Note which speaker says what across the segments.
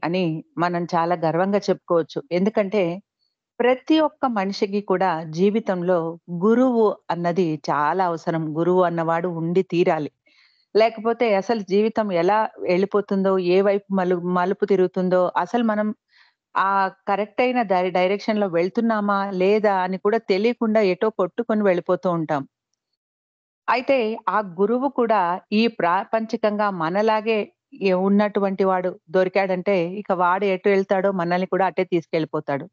Speaker 1: అని మనం చాలా గర్వంగా చెప్పుకోవచ్చు. ఎందుకంటే, ప్రతి ఒక్క మనిషికి కూడా జీవితంలో గురువు అన్నది చాలా అవసరం. గురువు అన్నవాడు ఉండి తీరాలి. లేకపోతే అసలు జీవితం ఎలా ఎళ్ళిపోతుందో, ఏ వైపు మలుపు తిరుగుతుందో, అసలు మనం కరెక్ట్ అయిన డైరెక్షన్‌లో వెళ్తున్నామా? లేదా? అని కూడా తెలియకుండా ఎటో కొట్టుకొని వెళ్ళిపోతూ ఉంటాం. అయితే ఆ గురువు కూడా ఈ ప్రాపంచికంగా మనలాగే ఉన్నటువంటి వాడు దొరికాడంటే, ఇక వాడు ఎటు ఎళ్తాడో మనల్ని కూడా అటే తీసుకెళ్ళిపోతాడు.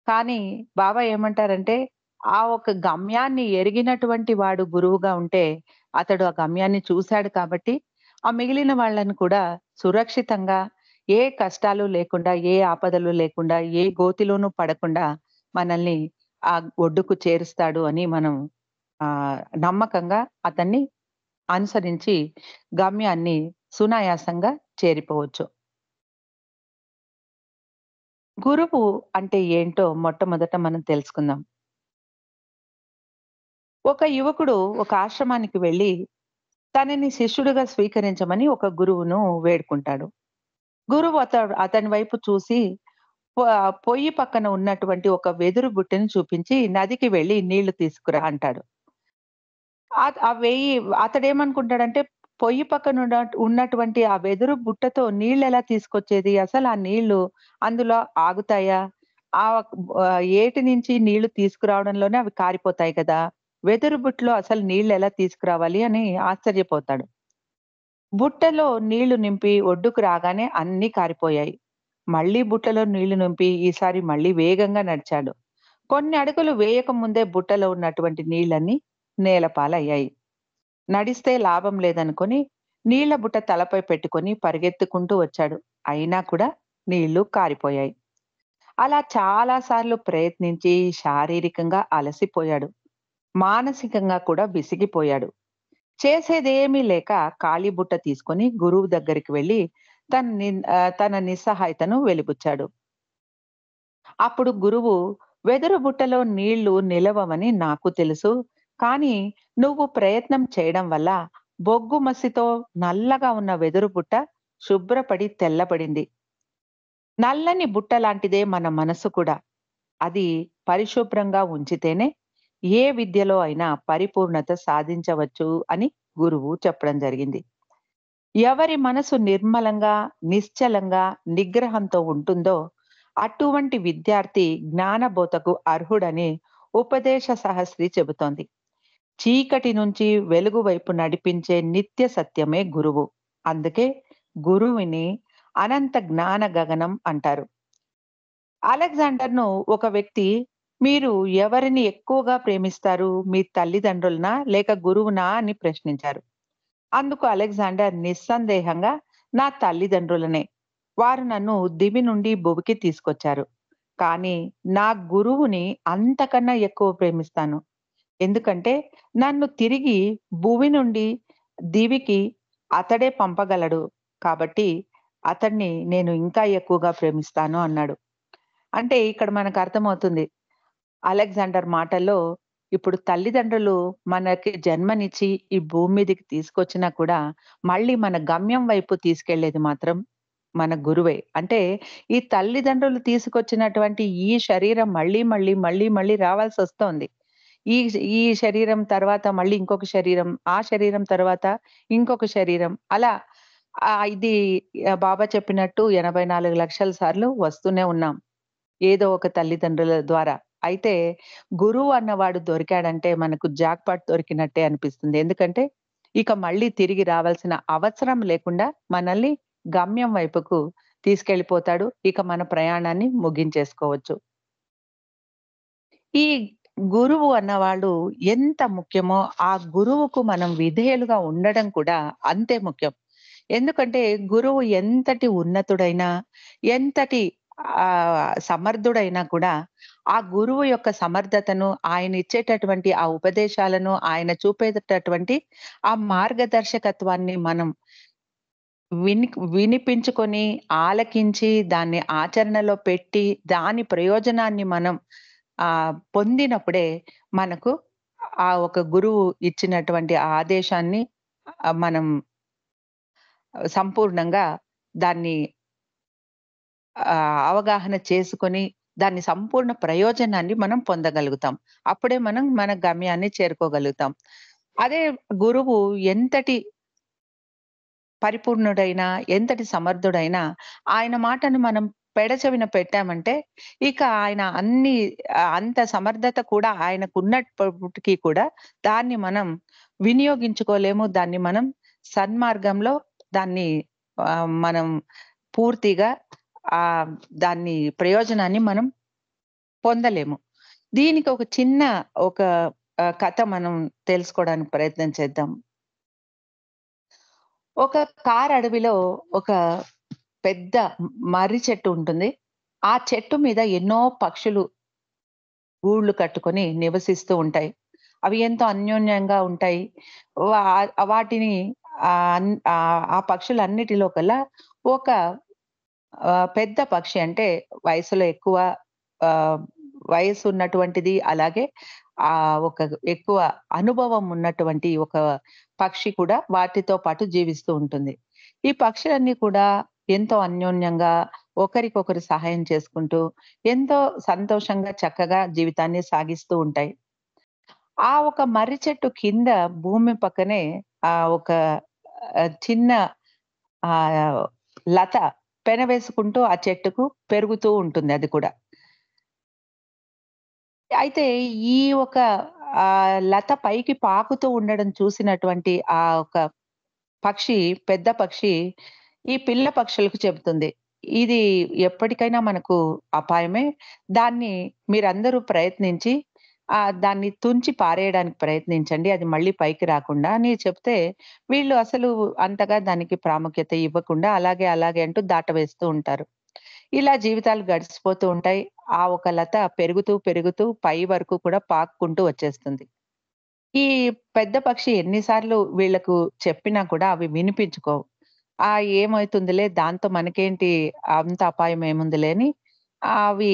Speaker 1: కానీ బాబా ఏమంటారంటే, ఆ ఒక గమ్యాన్ని ఎరిగినటువంటి వాడు గురువుగా ఉంటే, అతడు ఆ గమ్యాన్ని చూసాడు కాబట్టి, ఆ మిగిలిన వాళ్ళని కూడా సురక్షితంగా ఏ కష్టాలు లేకుండా, ఏ ఆపదలు లేకుండా, ఏ గోతిలోనూ పడకుండా మనల్ని ఆ ఒడ్డుకు చేరుస్తాడు అని మనం నమ్మకంగా అతన్ని అనుసరించి గమ్యాన్ని సునాయాసంగా చేరిపోవచ్చు. గురువు అంటే ఏంటో మొట్టమొదట మనం తెలుసుకుందాం. ఒక యువకుడు ఒక ఆశ్రమానికి వెళ్లి తనని శిష్యుడిగా స్వీకరించమని ఒక గురువును వేడుకుంటాడు. గురువు అతని వైపు చూసి పొ పొయ్యి పక్కన ఉన్నటువంటి ఒక వెదురు బుట్టని చూపించి నదికి వెళ్లి నీళ్లు తీసుకురా అంటాడు. ఆ వెయ్యి అతడేమనుకుంటాడంటే పొయ్యి పక్కన ఉన్నటువంటి ఆ వెదురు బుట్టతో నీళ్ళెలా తీసుకొచ్చేది? అసలు ఆ నీళ్లు అందులో ఆగుతాయా? ఏటి నుంచి నీళ్లు తీసుకురావడంలోనే అవి కారిపోతాయి కదా! వెదురు బుట్టలో అసలు నీళ్ళెలా తీసుకురావాలి అని ఆశ్చర్యపోతాడు. బుట్టలో నీళ్లు నింపి ఒడ్డుకు రాగానే అన్నీ కారిపోయాయి. మళ్ళీ బుట్టలో నీళ్లు నింపి ఈసారి మళ్ళీ వేగంగా నడిచాడు. కొన్ని అడుగులు వేయక ముందే బుట్టలో ఉన్నటువంటి నీళ్ళన్నీ నేలపాలయ్యాయి. నడిస్తే లాభం లేదనుకొని నీళ్ల బుట్ట తలపై పెట్టుకొని పరిగెత్తుకుంటూ వచ్చాడు. అయినా కూడా నీళ్లు కారిపోయాయి. అలా చాలా సార్లు ప్రయత్నించి శారీరకంగా అలసిపోయాడు. మానసికంగా కూడా విసిగిపోయాడు. చేసేదేమీ లేక ఖాళీ బుట్ట తీసుకొని గురువు దగ్గరికి వెళ్లి తన నిస్సహాయతను వెలిబుచ్చాడు. అప్పుడు గురువు, "వెదురు బుట్టలో నీళ్లు నిలవవని నాకు తెలుసు. కానీ నువ్వు ప్రయత్నం చేయడం వల్ల బొగ్గు మసితో నల్లగా ఉన్న వెదురు బుట్ట శుభ్రపడి తెల్లబడింది. నల్లని బుట్ట లాంటిదే మన మనసు కూడా. అది పరిశుభ్రంగా ఉంచితేనే ఏ విద్యలో అయినా పరిపూర్ణత సాధించవచ్చు" అని గురువు చెప్పడం జరిగింది. ఎవరి మనసు నిర్మలంగా, నిశ్చలంగా, నిగ్రహంతో ఉంటుందో అటువంటి విద్యార్థి జ్ఞానబోధకు అర్హుడని ఉపదేశ సహస్రి చెబుతోంది. చీకటి నుంచి వెలుగు వైపు నడిపించే నిత్య సత్యమే గురువు. అందుకే గురువుని అనంత జ్ఞాన గగనం అంటారు. అలెగ్జాండర్‌ను ఒక వ్యక్తి, "మీరు ఎవరిని ఎక్కువగా ప్రేమిస్తారు? మీ తల్లిదండ్రులనా? లేక గురువునా?" అని ప్రశ్నించారు. అందుకు అలెగ్జాండర్ నిస్సందేహంగా, "నా తల్లిదండ్రులనే. వారు నన్ను దివి నుండి భువికి తీసుకొచ్చారు. కానీ నా గురువుని అంతకన్నా ఎక్కువ ప్రేమిస్తాను. ఎందుకంటే నన్ను తిరిగి భువి నుండి దివికి అతడే పంపగలడు. కాబట్టి అతన్ని నేను ఇంకా ఎక్కువగా ప్రేమిస్తాను" అన్నాడు. అంటే ఇక్కడ మనకు అర్థమవుతుంది. అలెగ్జాండర్ మాటల్లో ఇప్పుడు తల్లిదండ్రులు మనకి జన్మనిచ్చి ఈ భూమి మీదకి తీసుకొచ్చినా కూడా, మళ్ళీ మన గమ్యం వైపు తీసుకెళ్ళేది మాత్రం మన గురువే. అంటే ఈ తల్లిదండ్రులు తీసుకొచ్చినటువంటి ఈ శరీరం మళ్ళీ రావాల్సొస్తోంది. ఈ శరీరం తర్వాత మళ్ళీ ఇంకొక శరీరం, ఆ శరీరం తర్వాత ఇంకొక శరీరం అలా ఇది బాబా చెప్పినట్టు 84,00,000 సార్లు వస్తూనే ఉన్నాం. ఏదో ఒక తల్లిదండ్రుల ద్వారా. అయితే గురువు అన్నవాడు దొరికాడంటే మనకు జాక్‌పాట్ దొరికినట్టే అనిపిస్తుంది. ఎందుకంటే ఇక మళ్ళీ తిరిగి రావాల్సిన అవసరం లేకుండా మనల్ని గమ్యం వైపుకు తీసుకెళ్ళిపోతాడు. ఇక మన ప్రయాణాన్ని ముగించేసుకోవచ్చు. ఈ గురువు అన్నవాళ్ళు ఎంత ముఖ్యమో, ఆ గురువుకు మనం విధేయులుగా ఉండడం కూడా అంతే ముఖ్యం. ఎందుకంటే గురువు ఎంతటి ఉన్నతుడైనా, ఎంతటి సమర్థుడైనా కూడా, ఆ గురువు యొక్క సమర్థతను, ఆయన ఇచ్చేటటువంటి ఆ ఉపదేశాలను, ఆయన చూపేటటువంటి ఆ మార్గదర్శకత్వాన్ని మనం వినిపించుకొని, ఆలకించి, దాన్ని ఆచరణలో పెట్టి, దాని ప్రయోజనాన్ని మనం పొందినప్పుడే మనకు ఆ ఒక గురువు ఇచ్చినటువంటి ఆదేశాన్ని మనం సంపూర్ణంగా దాన్ని అవగాహన చేసుకొని దాన్ని సంపూర్ణ ప్రయోజనాన్ని మనం పొందగలుగుతాం. అప్పుడే మనం మన గమ్యాన్ని చేరుకోగలుగుతాం. అదే గురువు ఎంతటి పరిపూర్ణుడైనా, ఎంతటి సమర్థుడైనా ఆయన మాటను మనం పెడచెవిన పెట్టామంటే, ఇక ఆయన అంత సమర్థత కూడా ఆయనకున్నప్పటికి కూడా దాన్ని మనం వినియోగించుకోలేము. దాన్ని మనం సన్మార్గంలో దాన్ని మనం పూర్తిగా ఆహ్, దాన్ని ప్రయోజనాన్ని మనం పొందలేము. దీనికి ఒక చిన్న ఒక కథ మనం తెలుసుకోవడానికి ప్రయత్నం చేద్దాం. ఒక అడవిలో ఒక పెద్ద మర్రి చెట్టు ఉంటుంది. ఆ చెట్టు మీద ఎన్నో పక్షులు గూళ్ళు కట్టుకొని నివసిస్తూ ఉంటాయి. అవి ఎంతో అన్యోన్యంగా ఉంటాయి. వా వాటిని ఆ పక్షులన్నిటిలో కల్లా ఒక పెద్ద పక్షి అంటే వయసులో ఎక్కువ ఆహ్, వయసున్నటువంటిది. అలాగే ఒక ఎక్కువ అనుభవం ఉన్నటువంటి ఒక పక్షి కూడా వాటితో పాటు జీవిస్తూ ఉంటుంది. ఈ పక్షులన్నీ కూడా ఎంతో అన్యోన్యంగా ఒకరికొకరు సహాయం చేసుకుంటూ, ఎంతో సంతోషంగా చక్కగా జీవితాన్ని సాగిస్తూ ఉంటాయి. ఆ ఒక మర్రి చెట్టు కింద భూమి పక్కనే ఒక చిన్న ఆహ్, లత పెనవేసుకుంటూ ఆ చెట్టుకు పెరుగుతూ ఉంటుంది అది కూడా. అయితే ఈ ఒక లత పైకి పాకుతూ ఉండడం చూసినటువంటి ఆ ఒక పక్షి, పెద్ద పక్షి ఈ పిల్ల పక్షులకు చెబుతుంది. ఇది ఎప్పటికైనా మనకు అపాయమే. దాన్ని మీరందరూ ప్రయత్నించి దాన్ని తుంచి పారేయడానికి ప్రయత్నించండి. అది మళ్ళీ పైకి రాకుండా అని చెప్తే, వీళ్ళు అసలు అంతగా దానికి ప్రాముఖ్యత ఇవ్వకుండా అలాగే, అలాగే అంటూ దాటవేస్తూ ఉంటారు. ఇలా జీవితాలు గడిచిపోతూ ఉంటాయి. ఆ ఒక లత పెరుగుతూ, పెరుగుతూ పై వరకు కూడా పాక్కుంటూ వచ్చేస్తుంది. ఈ పెద్ద పక్షి ఎన్ని సార్లు వీళ్ళకు చెప్పినా కూడా అవి వినిపించుకోవు. ఏమైతుందిలే దాంతో మనకేంటి అంత అపాయం ఏముందిలే అని అవి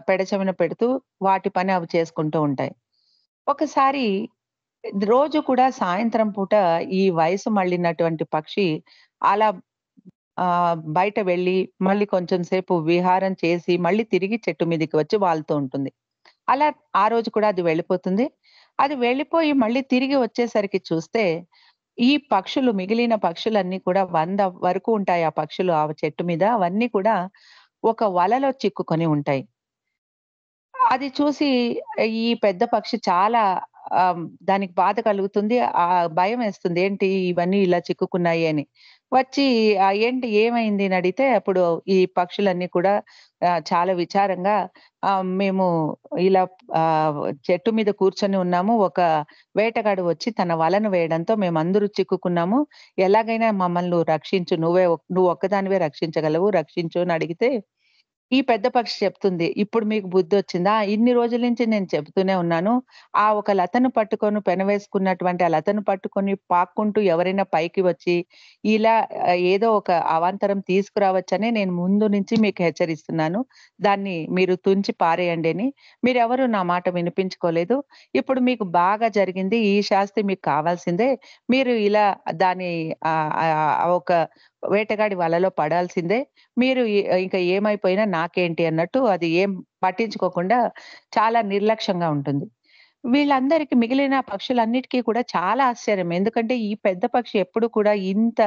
Speaker 1: పెడచెవిన పెడుతూ వాటి పని అవి చేసుకుంటూ ఉంటాయి. ఒకసారి రోజు కూడా సాయంత్రం పూట ఈ వయసు మళ్ళినటువంటి పక్షి అలా బయట వెళ్ళి మళ్ళీ కొంచెం సేపు విహారం చేసి మళ్ళీ తిరిగి చెట్టు మీదకి వచ్చి వాలుతూ ఉంటుంది. అలా ఆ రోజు కూడా అది వెళ్ళిపోతుంది. అది వెళ్ళిపోయి మళ్ళీ తిరిగి వచ్చేసరికి చూస్తే, ఈ పక్షులు మిగిలిన పక్షులన్నీ కూడా 100 వరకు ఉంటాయి ఆ పక్షులు ఆ చెట్టు మీద. అవన్నీ కూడా ఒక వలలో చిక్కుకొని ఉంటాయి. అది చూసి ఈ పెద్ద పక్షి చాలా దానికి బాధ కలుగుతుంది. భయమేస్తుంది. ఏంటి ఇవన్నీ ఇలా చిక్కుకున్నాయి అని. వచ్చి ఏంటి ఏమైంది అని అడిగితే అప్పుడు ఈ పక్షులన్నీ కూడా చాలా విచారంగా మేము ఇలా ఆహ్, చెట్టు మీద కూర్చొని ఉన్నాము. ఒక వేటగాడు వచ్చి తన వలను వేయడంతో మేమందరూ చిక్కుకున్నాము. ఎలాగైనా మమ్మల్ని నువ్వు రక్షించు. నువ్వు ఒక్కదానివే రక్షించగలవు. రక్షించు అని అడిగితే ఈ పెద్ద పక్షి చెప్తుంది. "ఇప్పుడు మీకు బుద్ధొచ్చిందా? ఇన్ని రోజుల నుంచి నేను చెప్తూనే ఉన్నాను. ఆ ఒక లతను పట్టుకొని పెనవేసుకున్నటువంటి ఆ లతను పట్టుకొని పాక్కుంటూ ఎవరైనా పైకి వచ్చి, ఇలా ఏదో ఒక అవాంతరం తీసుకురావచ్చనే నేను ముందు నుంచి మీకు హెచ్చరిస్తున్నాను. దాన్ని మీరు తుంచి పారేయండి" అని. మీరెవరు నా మాట వినిపించుకోలేదు. ఇప్పుడు మీకు బాగా జరిగింది. ఈ శాస్తి మీకు కావాల్సిందే. మీరు ఇలా దాని ఒక వేటగాడి వలలో పడాల్సిందే. మీరు ఇంక ఏమైపోయినా నాకేంటి అన్నట్టు అది ఏం పట్టించుకోకుండా చాలా నిర్లక్ష్యంగా ఉంటుంది. వీళ్ళందరికి మిగిలిన పక్షులన్నిటికి కూడా చాలా ఆశ్చర్యం. ఎందుకంటే ఈ పెద్ద పక్షి ఎప్పుడు కూడా ఇంత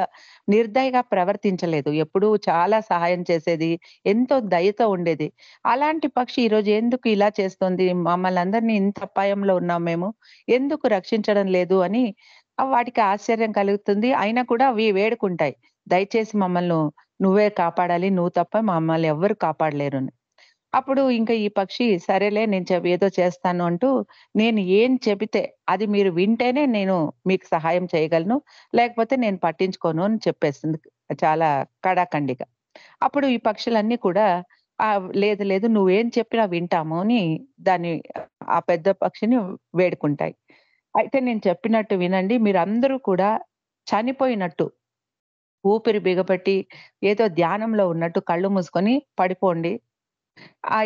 Speaker 1: నిర్దయగా ప్రవర్తించలేదు. ఎప్పుడూ చాలా సహాయం చేసేది. ఎంతో దయతో ఉండేది. అలాంటి పక్షి ఈరోజు ఎందుకు ఇలా చేస్తోంది? మమ్మల్నందరిని ఇంత అపాయంలో ఉన్నాం మేము. ఎందుకు రక్షించడం లేదు అని వాటికి ఆశ్చర్యం కలుగుతుంది. అయినా కూడా అవి వేడుకుంటాయి. దయచేసి మమ్మల్ని నువ్వే కాపాడాలి. నువ్వు తప్ప మమ్మల్ని ఎవ్వరు కాపాడలేరని. అప్పుడు ఇంక ఈ పక్షి సరేలే నేను ఏదో చేస్తాను అంటూ, నేను ఏం చెబితే అది మీరు వింటేనే నేను మీకు సహాయం చేయగలను. లేకపోతే నేను పట్టించుకోను అని చెప్పేసింది. చాలా కడాఖండిగా. అప్పుడు ఈ పక్షులన్నీ కూడా లేదు లేదు నువ్వేం చెప్పినా వింటాము అని దాన్ని ఆ పెద్ద పక్షిని వేడుకుంటాయి. అయితే నేను చెప్పినట్టు వినండి. మీరందరూ కూడా చనిపోయినట్టు ఊపిరి బిగపట్టి ఏదో ధ్యానంలో ఉన్నట్టు కళ్ళు మూసుకొని పడిపోండి.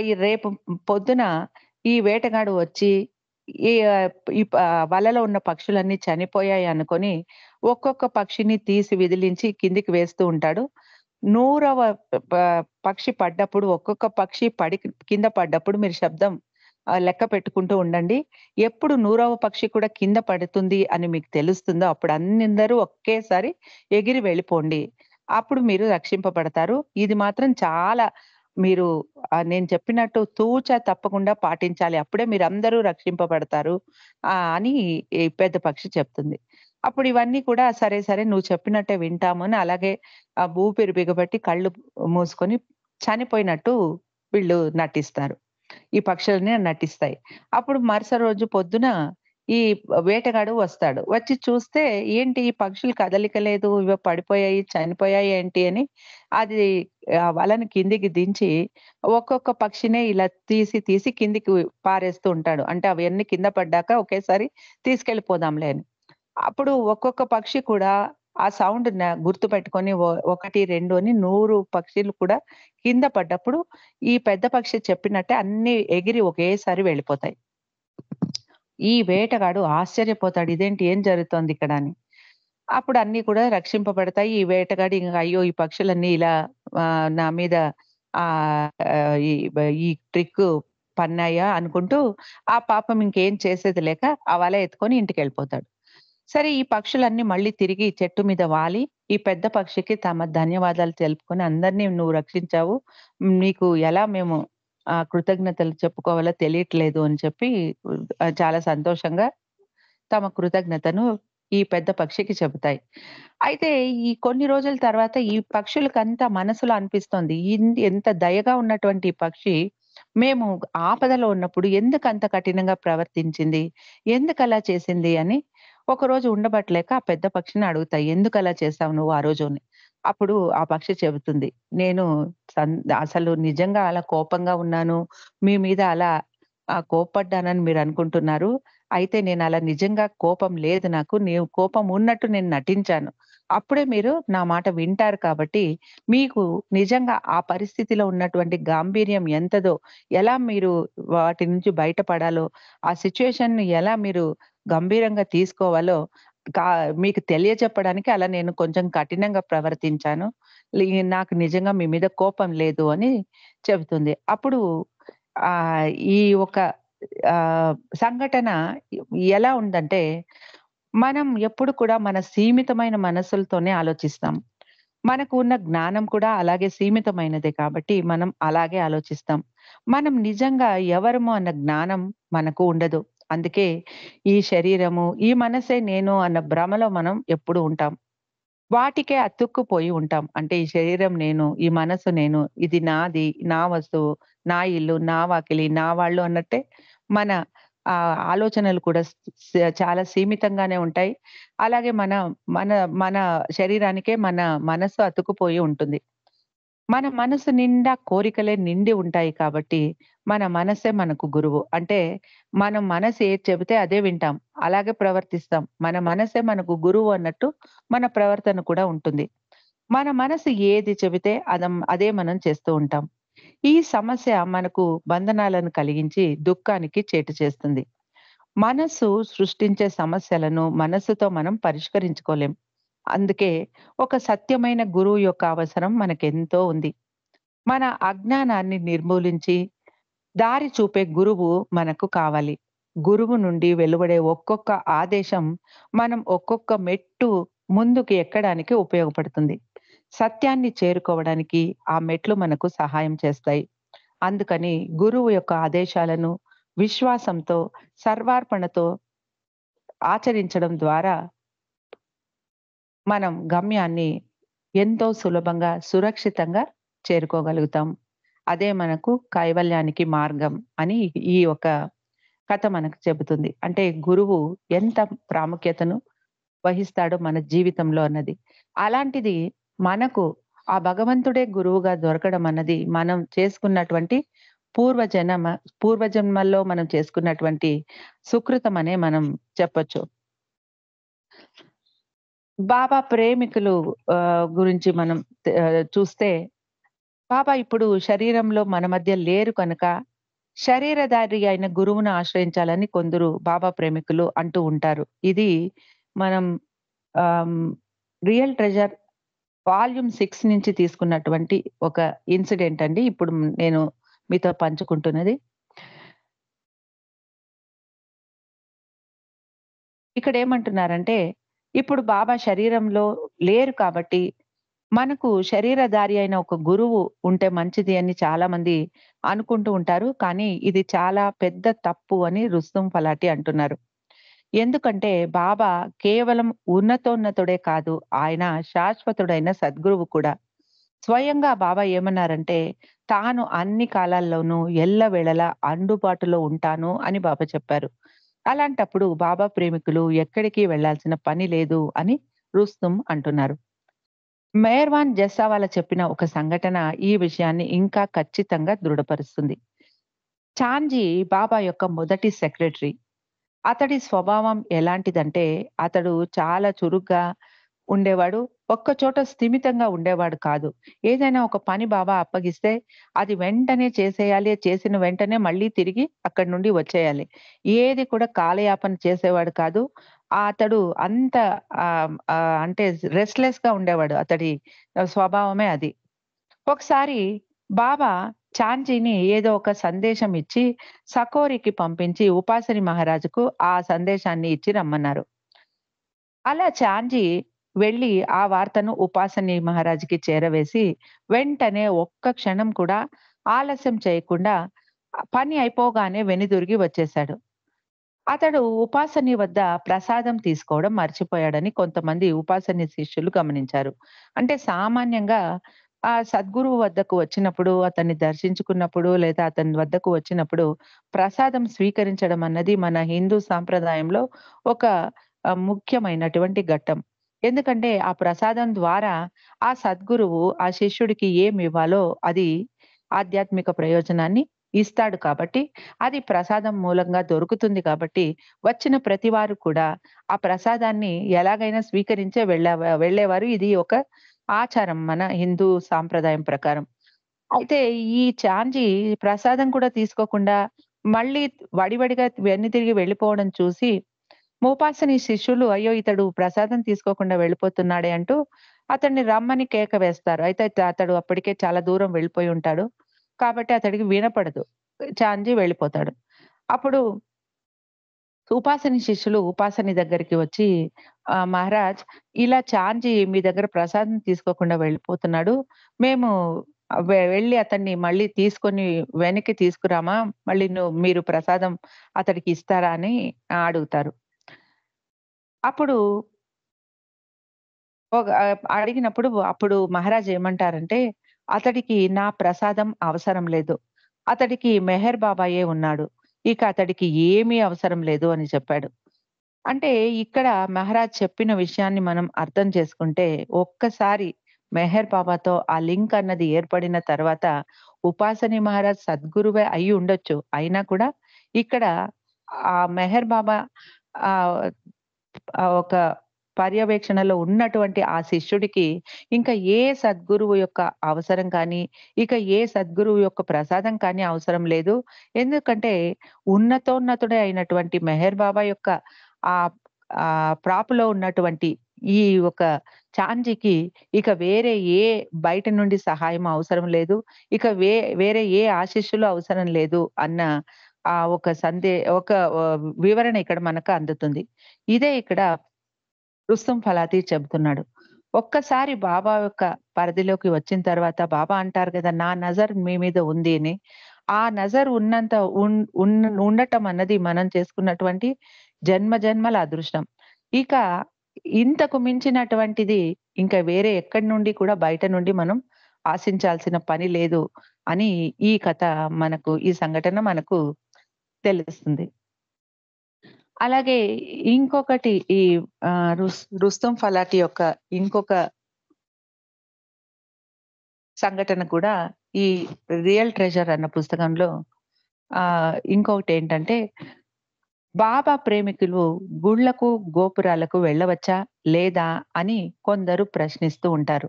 Speaker 1: ఈ రేపు పొద్దున ఈ వేటగాడు వచ్చి ఈ వలలో ఉన్న పక్షులన్నీ చనిపోయాయి అనుకోని ఒక్కొక్క పక్షిని తీసి విదిలించి కిందికి వేస్తూ ఉంటాడు. 100వ ప పక్షి పడ్డప్పుడు ఒక్కొక్క పక్షి కింద పడ్డప్పుడు మీరు శబ్దం లెక్క పెట్టుకుంటూ ఉండండి. ఎప్పుడు 100వ పక్షి కూడా కింద పడుతుంది అని మీకు తెలుస్తుందో అప్పుడు అందరూ ఒకేసారి ఎగిరి వెళ్ళిపోండి. అప్పుడు మీరు రక్షింపబడతారు. ఇది మాత్రం చాలా మీరు నేను చెప్పినట్టు తూచా తప్పకుండా పాటించాలి. అప్పుడే మీరందరూ రక్షింపబడతారు అని ఈ పెద్ద పక్షి చెప్తుంది. అప్పుడు ఇవన్నీ కూడా సరే, సరే నువ్వు చెప్పినట్టే వింటాము అని అలాగే ఊపిరి బిగబట్టి కళ్ళు మూసుకొని చనిపోయినట్టు వీళ్ళు నటిస్తారు. ఈ పక్షులన్నీ నటిస్తాయి. అప్పుడు మరుసటి రోజు పొద్దున ఈ వేటగాడు వస్తాడు. వచ్చి చూస్తే ఏంటి ఈ పక్షులు కదలిక లేదు, ఇవో పడిపోయాయి, చనిపోయాయి ఏంటి అని అది వలను కిందికి దించి ఒక్కొక్క పక్షినే ఇలా తీసి, తీసి కిందికి పారేస్తూ ఉంటాడు. అంటే అవన్నీ కింద పడ్డాక ఒకేసారి తీసుకెళ్ళిపోదాంలే అని. అప్పుడు ఒక్కొక్క పక్షి కూడా ఆ సౌండ్‌న గుర్తుపెట్టుకొని 1, 2 అని 100 పక్షులు కూడా కింద పడ్డప్పుడు ఈ పెద్ద పక్షి చెప్పినట్టే అన్నీ ఎగిరి ఒకేసారి వెళ్ళిపోతాయి. ఈ వేటగాడు ఆశ్చర్యపోతాడు. ఇదేంటి ఏం జరుగుతోందిక్కడ అని. అప్పుడు అన్నీ కూడా రక్షింపబడతాయి. ఈ వేటగాడు ఇంగ అయ్యో! ఈ పక్షులన్నీ ఇలా నా మీద ఆహ్, ఆహ్, ఈ ఈ ట్రిక్కు పన్నాయా అనుకుంటూ పాపం ఇంకేం చేసేది లేక ఆ వల ఎత్తుకొని ఇంటికెళ్ళిపోతాడు. సరే ఈ పక్షులన్నీ మళ్ళీ తిరిగి చెట్టు మీద వాలి, ఈ పెద్ద పక్షికి తమ ధన్యవాదాలు తెలుపుకొని అందరిని నువ్వు రక్షించావు. నీకు ఎలా మేము కృతజ్ఞతలు చెప్పుకోవాలో తెలియట్లేదు అని చెప్పి చాలా సంతోషంగా తమ కృతజ్ఞతను ఈ పెద్ద పక్షికి చెబుతాయి. అయితే ఈ కొన్ని రోజుల తర్వాత ఈ పక్షులకంతా మనసులో అనిపిస్తోంది. ఎంత దయగా ఉన్నటువంటి ఈ పక్షి మేము ఆపదలో ఉన్నప్పుడు ఎందుకంత కఠినంగా ప్రవర్తించింది? ఎందుకలా చేసింది? అని ఒకరోజు ఉండబట్టలేక ఆ పెద్ద పక్షిని అడుగుతాయి. "ఎందుకలా చేశావు నువ్వు ఆ రోజు" అని. అప్పుడు ఆ పక్షి చెబుతుంది. "నేను సన్ అసలు నిజంగా అలా కోపంగా ఉన్నాను. మీ మీద అలా కోప్పడ్డానని మీరనుకుంటున్నారు. అయితే నేనలా నిజంగా కోపం లేదు నాకు. కోపం ఉన్నట్టు నేను నటించాను. అప్పుడే మీరు నా మాట వింటారు కాబట్టి, మీకు నిజంగా ఆ పరిస్థితిలో ఉన్నటువంటి గాంభీర్యం ఎంతదో, ఎలా మీరు వాటి నుంచి బయటపడాలో, ఆ సిట్యుయేషన్‌ని ఎలా మీరు గంభీరంగా తీసుకోవాలో కా మీకు తెలియజెప్పడానికి అలా నేను కొంచెం కఠినంగా ప్రవర్తించాను. లీ నాకు నిజంగా మీ మీద కోపం లేదు అని చెబుతుంది. అప్పుడు ఆహ్, ఈ ఒక సంఘటన ఎలా ఉందంటే, మనం ఎప్పుడు కూడా మన సీమితమైన మనసులతోనే ఆలోచిస్తాం. మనకు ఉన్న జ్ఞానం కూడా అలాగే సీమితమైనదే కాబట్టి, మనం అలాగే ఆలోచిస్తాం. మనం నిజంగా ఎవరము అన్న జ్ఞానం మనకు ఉండదు. అందుకే ఈ శరీరము, ఈ మనసే నేను అన్న భ్రమలో మనం ఎప్పుడు ఉంటాం. వాటికే అతుక్కుపోయి ఉంటాం. అంటే ఈ శరీరం నేను, ఈ మనసు నేను, ఇది నాది, నా వస్తువు, నా ఇల్లు, నా వాకిలి, నా వాళ్ళు అన్నట్టే మన ఆలోచనలు కూడా చాలా సీమితంగానే ఉంటాయి. అలాగే మన మన మన శరీరానికే మన మనసు అతుక్కుపోయి ఉంటుంది. మన మనసు నిండా కోరికలే నిండి ఉంటాయి కాబట్టి, మన మనసే మనకు గురువు. అంటే, మన మనసు ఏది చెబితే అదే వింటాం. అలాగే ప్రవర్తిస్తాం. మన మనసే మనకు గురువు అన్నట్టు మన ప్రవర్తన కూడా ఉంటుంది. మన మనసు ఏది చెబితే అదే మనం చేస్తూ ఉంటాం. ఈ సమస్య మనకు బంధనాలను కలిగించి దుఃఖానికి చేటు చేస్తుంది. మనస్సు సృష్టించే సమస్యలను మనస్సుతో మనం పరిష్కరించుకోలేం. అందుకే ఒక సత్యమైన గురువు యొక్క అవసరం మనకెంతో ఉంది. మన అజ్ఞానాన్ని నిర్మూలించి దారి చూపే గురువు మనకు కావాలి. గురువు నుండి వెలువడే ఒక్కొక్క ఆదేశం మనం ఒక్కొక్క మెట్టు ముందుకు ఎక్కడానికి ఉపయోగపడుతుంది. సత్యాన్ని చేరుకోవడానికి ఆ మెట్లు మనకు సహాయం చేస్తాయి. అందుకని గురువు యొక్క ఆదేశాలను విశ్వాసంతో, సర్వార్పణతో ఆచరించడం ద్వారా మనం గమ్యాన్ని ఎంతో సులభంగా, సురక్షితంగా చేరుకోగలుగుతాం. అదే మనకు కైవల్యానికి మార్గం అని ఈ ఒక కథ మనకు చెబుతుంది. అంటే గురువు ఎంత ప్రాముఖ్యతను వహిస్తాడో మన జీవితంలో అన్నది. అలాంటిది మనకు ఆ భగవంతుడే గురువుగా దొరకడం అన్నది మనం చేసుకున్నటువంటి పూర్వజనమ పూర్వజన్మల్లో మనం చేసుకున్నటువంటి సుకృతం అనే మనం చెప్పొచ్చు. బాబా ప్రేమికులు గురించి మనం చూస్తే బాబా ఇప్పుడు శరీరంలో మన మధ్య లేరు కనుక, శరీరధారి అయిన గురువును ఆశ్రయించాలని కొందరు బాబా ప్రేమికులు అంటూ ఉంటారు. ఇది మనం ఆహ్, రియల్ ట్రెజర్ వాల్యూమ్ 6 నుంచి తీసుకున్నటువంటి ఒక ఇన్సిడెంట్ అండి. ఇప్పుడు నేను మీతో పంచుకుంటున్నది. ఇక్కడేమంటున్నారంటే, ఇప్పుడు బాబా శరీరంలో లేరు కాబట్టి, మనకు శరీరధారి అయిన ఒక గురువు ఉంటే మంచిది అని చాలామంది అనుకుంటూ ఉంటారు. కానీ ఇది చాలా పెద్ద తప్పు అని రుస్తుం ఫలాటి అంటున్నారు. ఎందుకంటే బాబా కేవలం ఉన్నతోన్నతుడే కాదు, ఆయన శాశ్వతుడైన సద్గురువు కూడా. స్వయంగా బాబా ఏమన్నారంటే, తాను అన్ని కాలాల్లోనూ ఎల్లవేళలా అందుబాటులో ఉంటాను అని బాబా చెప్పారు. అలాంటప్పుడు బాబా ప్రేమికులు ఎక్కడికి వెళ్ళాల్సిన పని లేదు అని రుస్తుం అంటున్నారు. మెహర్వాన్ జస్సావాలా చెప్పిన ఒక సంఘటన ఈ విషయాన్ని ఇంకా ఖచ్చితంగా దృఢపరుస్తుంది. చాంజీ బాబా యొక్క మొదటి సెక్రటరీ. అతడి స్వభావం ఎలాంటిదంటే, అతడు చాలా చురుగ్గా ఉండేవాడు. ఒక్కచోట స్థిమితంగా ఉండేవాడు కాదు. ఏదైనా ఒక పని బాబా అప్పగిస్తే, అది వెంటనే చేసేయాలి. చేసిన వెంటనే మళ్ళీ తిరిగి అక్కడి నుండి వచ్చేయాలి. ఏది కూడా కాలయాపన చేసేవాడు కాదు. అతడు అంత అంటే రెస్ట్‌లెస్‌గా ఉండేవాడు. అతడి స్వభావమే అది. ఒకసారి బాబా చాంచీని ఏదో ఒక సందేశం ఇచ్చి సకోరికి పంపించి ఉపాసని మహారాజుకు ఆ సందేశాన్ని ఇచ్చి రమ్మన్నారు. అలా చాంజీ వెళ్లి ఆ వార్తను ఉపాసని మహారాజుకి చేరవేసి వెంటనే ఒక్క క్షణం కూడా ఆలస్యం చేయకుండా పని అయిపోగానే వెనుదిరిగి వచ్చేశాడు. అతడు ఉపాసని వద్ద ప్రసాదం తీసుకోవడం మర్చిపోయాడని కొంతమంది ఉపాసని శిష్యులు గమనించారు. అంటే సామాన్యంగా ఆ సద్గురువు వద్దకు వచ్చినప్పుడు, అతన్ని దర్శించుకున్నప్పుడు లేదా అతని వద్దకు వచ్చినప్పుడు ప్రసాదం స్వీకరించడం అన్నది మన హిందూ సాంప్రదాయంలో ఒక ముఖ్యమైనటువంటి ఘట్టం. ఎందుకంటే ఆ ప్రసాదం ద్వారా ఆ సద్గురువు ఆ శిష్యుడికి ఏమివ్వాలో అది ఆధ్యాత్మిక ప్రయోజనాన్ని ఇస్తాడు కాబట్టి, అది ప్రసాదం మూలంగా దొరుకుతుంది కాబట్టి, వచ్చిన ప్రతివారు కూడా ఆ ప్రసాదాన్ని ఎలాగైనా స్వీకరించే వెళ్ళేవారు. ఇది ఒక ఆచారం మన హిందూ సాంప్రదాయం ప్రకారం. అయితే ఈ చాంజీ ప్రసాదం కూడా తీసుకోకుండా మళ్ళీ వడివడిగా వెన్ను తిరిగి వెళ్ళిపోవడం చూసి, మోపాసని శిష్యులు అయ్యో! ఇతడు ప్రసాదం తీసుకోకుండా వెళ్ళిపోతున్నాడే అంటూ అతన్ని రమ్మని కేక వేస్తారు. అయితే అతడు అప్పటికే చాలా దూరం వెళ్ళిపోయి ఉంటాడు. కాబట్టి అతడికి వినపడదు. చాంజీ వెళ్ళిపోతాడు. అప్పుడు ఉపాసని శిష్యులు ఉపాసని దగ్గరికి వచ్చి మహారాజ్ ఇలా చాంజీ మీ దగ్గర ప్రసాదం తీసుకోకుండా వెళ్ళిపోతున్నాడు. మేము వెళ్లి అతన్ని మళ్ళీ తీసుకొని వెనక్కి తీసుకురామా? మళ్ళీ మీరు ప్రసాదం అతడికి ఇస్తారా అని అడుగుతారు. అప్పుడు అడిగినప్పుడు అప్పుడు మహారాజ్ ఏమంటారంటే, "అతడికి నా ప్రసాదం అవసరం లేదు. అతడికి మెహర్ బాబాయే ఉన్నాడు. ఇక అతడికి ఏమీ అవసరం లేదు" అని చెప్పాడు. అంటే ఇక్కడ మహారాజ్ చెప్పిన విషయాన్ని మనం అర్థం చేసుకుంటే, ఒక్కసారి మెహర్ బాబాతో ఆ లింక్ అన్నది ఏర్పడిన తర్వాత, ఉపాసని మహారాజ్ సద్గురువే అయ్యి ఉండొచ్చు. అయినా కూడా ఇక్కడ ఆ మెహర్ బాబా ఆహ్, ఒక పర్యవేక్షణలో ఉన్నటువంటి ఆ శిష్యుడికి ఇంకా ఏ సద్గురువు యొక్క అవసరం కానీ, ఇక ఏ సద్గురువు యొక్క ప్రసాదం కానీ అవసరం లేదు. ఎందుకంటే ఉన్నతోన్నతుడే అయినటువంటి మెహర్ బాబా యొక్క ఆహ్, ప్రాప్‌లో ఉన్నటువంటి ఈ ఒక చాంజీకి ఇక వేరే ఏ బయట నుండి సహాయం అవసరం లేదు. ఇక వేరే ఏ ఆశీస్సులు అవసరం లేదు అన్న ఒక వివరణ ఇక్కడ మనకు అందుతుంది. ఇదే ఇక్కడ రుస్తుం ఫలాతి చెబుతున్నాడు. ఒక్కసారి బాబా యొక్క పరిధిలోకి వచ్చిన తర్వాత బాబా అంటారు గదా! నా నజర్ మీ మీద ఉంది అని. ఆ నజర్ ఉన్నంత ఉన్ ఉన్ ఉండటం అన్నది మనం చేసుకున్నటువంటి జన్మ జన్మల అదృష్టం. ఇక ఇంతకు మించినటువంటిది ఇంకా వేరే ఎక్కడి నుండి కూడా బయట నుండి మనం ఆశించాల్సిన పని లేదు అని ఈ కథ ఈ సంఘటన మనకు తెలుస్తుంది. అలాగే ఇంకొకటి ఈ రుస్తుం ఫలాటి యొక్క ఇంకొక సంఘటన కూడా ఈ 'రియల్ ట్రెజర్' అన్న పుస్తకంలో ఇంకొకటేంటంటే బాబా ప్రేమికులు గుళ్ళకు, గోపురాలకు వెళ్ళవచ్చా? లేదా? అని కొందరు ప్రశ్నిస్తూ ఉంటారు.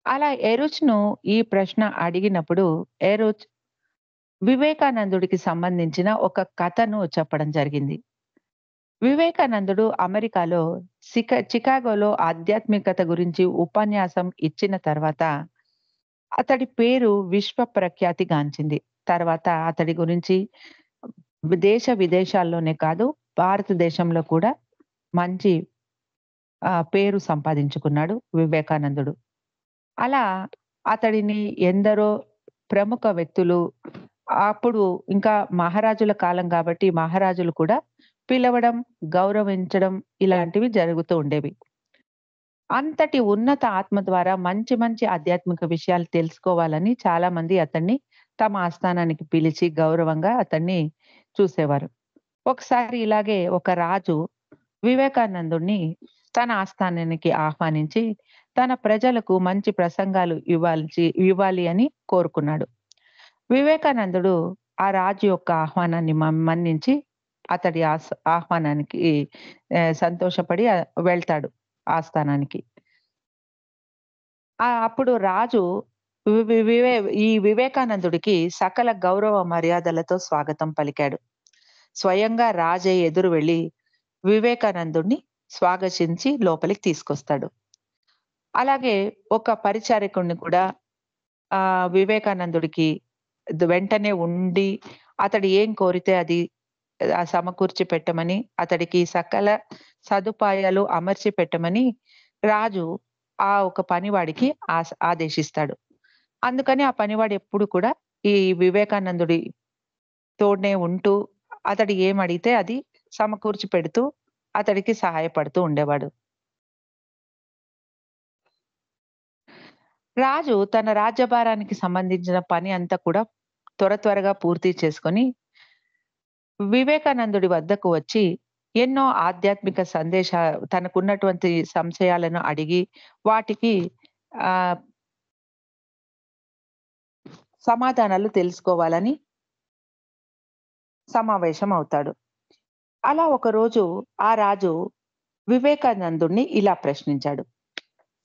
Speaker 1: అలా ఎరుచ్‌ను ఈ ప్రశ్న అడిగినప్పుడు ఎరుచ్ వివేకానందుడికి సంబంధించిన ఒక కథను చెప్పడం జరిగింది. వివేకానందుడు అమెరికాలో చికాగోలో ఆధ్యాత్మికత గురించి ఉపన్యాసం ఇచ్చిన తర్వాత అతడి పేరు విశ్వ ప్రఖ్యాతిగాంచింది. తర్వాత అతడి గురించి దేశ విదేశాల్లోనే కాదు, భారతదేశంలో కూడా మంచి పేరు సంపాదించుకున్నాడు వివేకానందుడు. అలా అతడిని ఎందరో ప్రముఖ వ్యక్తులు అప్పుడు ఇంకా మహారాజుల కాలం కాబట్టి మహారాజులు కూడా పిలవడం, గౌరవించడం ఇలాంటివి జరుగుతూ ఉండేవి. అంతటి ఉన్నత ఆత్మ ద్వారా మంచి మంచి ఆధ్యాత్మిక విషయాలు తెలుసుకోవాలని చాలామంది అతన్ని తమ ఆస్థానానికి పిలిచి గౌరవంగా అతన్ని చూసేవారు. ఒకసారి ఇలాగే ఒక రాజు వివేకానందుడిని తన ఆస్థానానికి ఆహ్వానించి, తన ప్రజలకు మంచి ప్రసంగాలు ఇవ్వాలి అని కోరుకున్నాడు. వివేకానందుడు ఆ రాజు యొక్క ఆహ్వానాన్ని మన్నించి అతడి ఆహ్వానానికి సంతోషపడి వెళ్తాడు ఆస్థానానికి. అప్పుడు రాజు వి వి వివే ఈ వివేకానందుడికి సకల గౌరవ మర్యాదలతో స్వాగతం పలికాడు. స్వయంగా రాజే ఎదురు వెళ్లి వివేకానందుడిని స్వాగతించి లోపలికి తీసుకొస్తాడు. అలాగే ఒక పరిచారకుడిని కూడా వివేకానందుడికి వెంటనే ఉండి అతడు ఏం కోరితే అది సమకూర్చి పెట్టమని, అతడికి సకల సదుపాయాలు అమర్చి పెట్టమని రాజు ఆ ఒక పనివాడికి ఆదేశిస్తాడు. అందుకని ఆ పనివాడు ఎప్పుడు కూడా ఈ వివేకానందుడి తోడునే ఉంటూ, అతడు ఏమడిగితే అది సమకూర్చి పెడుతూ, అతడికి సహాయపడుతూ ఉండేవాడు. రాజు తన రాజ్యభారానికి సంబంధించిన పని అంతా కూడా త్వరగా పూర్తి చేసుకొని, వివేకానందుడి వద్దకు వచ్చి ఎన్నో ఆధ్యాత్మిక తనకున్నటువంటి సంశయాలను అడిగి, వాటికి ఆహ్, సమాధానాలు తెలుసుకోవాలని సమావేశం అవుతాడు. అలా ఒకరోజు ఆ రాజు వివేకానందుడిని ఇలా ప్రశ్నించాడు.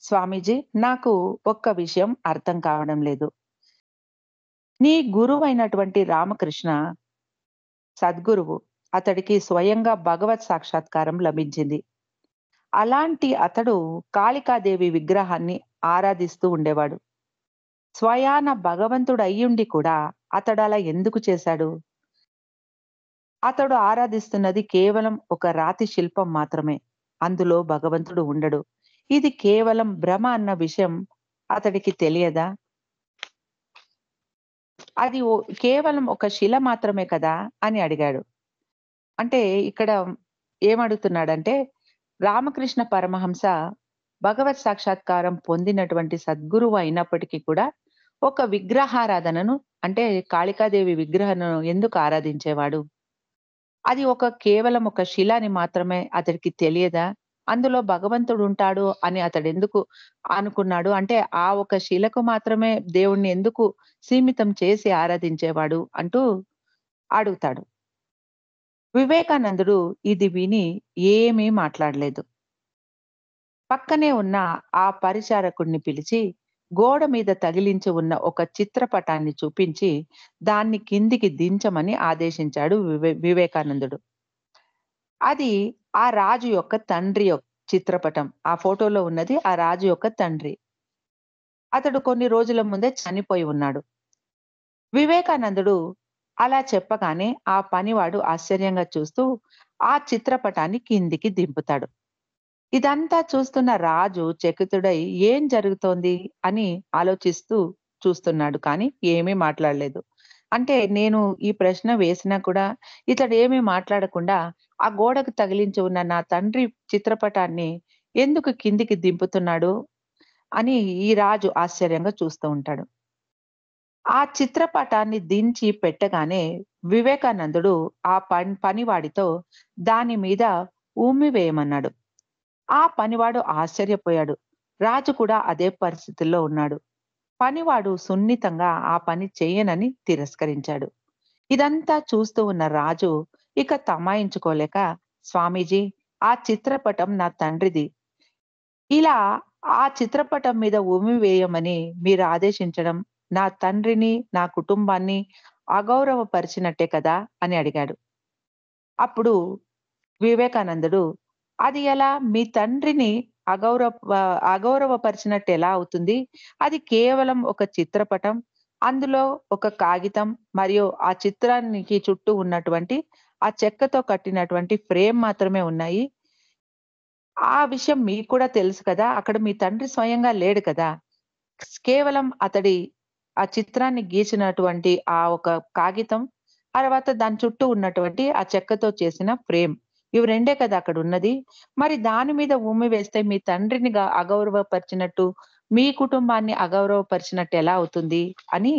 Speaker 1: స్వామీజీ, నాకు ఒక్క విషయం అర్థం కావడం లేదు. నీ గురువైనటువంటి రామకృష్ణ సద్గురువు. అతడికి స్వయంగా భగవత్ సాక్షాత్కారం లభించింది. అలాంటి అతడు కాళికాదేవి విగ్రహాన్ని ఆరాధిస్తూ ఉండేవాడు. స్వయాన భగవంతుడు అయ్యుండి కూడా అతడలా ఎందుకు చేశాడు? అతడు ఆరాధిస్తున్నది కేవలం ఒక రాతి శిల్పం మాత్రమే. అందులో భగవంతుడు ఉండడు. ఇది కేవలం భ్రమ అన్న విషయం అతడికి తెలియదా? అది కేవలం ఒక శిల మాత్రమే కదా అని అడిగాడు. అంటే ఇక్కడ ఏమడుగుతున్నాడంటే, రామకృష్ణ పరమహంస భగవత్ సాక్షాత్కారం పొందినటువంటి సద్గురువు అయినప్పటికీ కూడా ఒక విగ్రహారాధనను అంటే కాళికాదేవి విగ్రహను ఎందుకు ఆరాధించేవాడు? అది కేవలం ఒక శిల అని మాత్రమే అతడికి తెలియదా? అందులో భగవంతుడు ఉంటాడు అని అతడెందుకు అనుకున్నాడు? అంటే ఆ ఒక శిలకు మాత్రమే దేవుడిని ఎందుకు సీమితం చేసి ఆరాధించేవాడు అంటూ అడుగుతాడు. వివేకానందుడు ఇది విని ఏమీ మాట్లాడలేదు. పక్కనే ఉన్న ఆ పరిచారకుడిని పిలిచి గోడ మీద తగిలించి ఉన్న ఒక చిత్రపటాన్ని చూపించి దాన్ని కిందికి దించమని ఆదేశించాడు వివేకానందుడు. అది ఆ రాజు యొక్క తండ్రి చిత్రపటం. ఆ ఫోటోలో ఉన్నది ఆ రాజు యొక్క తండ్రి. అతడు కొన్ని రోజుల ముందే చనిపోయి ఉన్నాడు. వివేకానందుడు అలా చెప్పగానే ఆ పనివాడు ఆశ్చర్యంగా చూస్తూ ఆ చిత్రపటాన్ని కిందికి దింపుతాడు. ఇదంతా చూస్తున్న రాజు చకితుడై ఏం జరుగుతోంది అని ఆలోచిస్తూ చూస్తున్నాడు. కానీ ఏమీ మాట్లాడలేదు. అంటే నేను ఈ ప్రశ్న వేసినా కూడా ఇతడేమీ మాట్లాడకుండా ఆ గోడకు తగిలించి ఉన్న నా తండ్రి చిత్రపటాన్ని ఎందుకు కిందికి దింపుతున్నాడు అని ఈ రాజు ఆశ్చర్యంగా చూస్తూ ఉంటాడు. ఆ చిత్రపటాన్ని దించి పెట్టగానే వివేకానందుడు ఆ పనివాడితో దాని మీద ఉమ్మి వేయమన్నాడు. ఆ పనివాడు ఆశ్చర్యపోయాడు. రాజు కూడా అదే పరిస్థితుల్లో ఉన్నాడు. పనివాడు సున్నితంగా ఆ పని చెయ్యనని తిరస్కరించాడు. ఇదంతా చూస్తూ ఉన్న రాజు ఇక తమాయించుకోలేక, స్వామీజీ, ఆ చిత్రపటం నా తండ్రిది. ఇలా ఆ చిత్రపటం మీద ఉమ్మి వేయమని మీరు ఆదేశించడం నా తండ్రిని, నా కుటుంబాన్ని అగౌరవపరిచినట్టే కదా అని అడిగాడు. అప్పుడు వివేకానందుడు అది ఎలా? మీ తండ్రిని అగౌరవపరిచినట్టు ఎలా అవుతుంది? అది కేవలం ఒక చిత్రపటం. అందులో ఒక కాగితం మరియు ఆ చిత్రానికి చుట్టూ ఉన్నటువంటి ఆ చెక్కతో కట్టినటువంటి ఫ్రేమ్ మాత్రమే ఉన్నాయి. ఆ విషయం మీకు కూడా తెలుసు కదా! అక్కడ మీ తండ్రి స్వయంగా లేడు కదా! కేవలం అతడి ఆ చిత్రాన్ని గీసినటువంటి ఆ ఒక కాగితం, తర్వాత దాని చుట్టూ ఉన్నటువంటి ఆ చెక్కతో చేసిన ఫ్రేమ్. ఇవి రెండే కదా అక్కడున్నది. మరి దాని మీద ఉమ్మి వేస్తే మీ తండ్రిని అగౌరవపరిచినట్టు, మీ కుటుంబాన్ని అగౌరవపరిచినట్టు ఎలా అవుతుంది? అని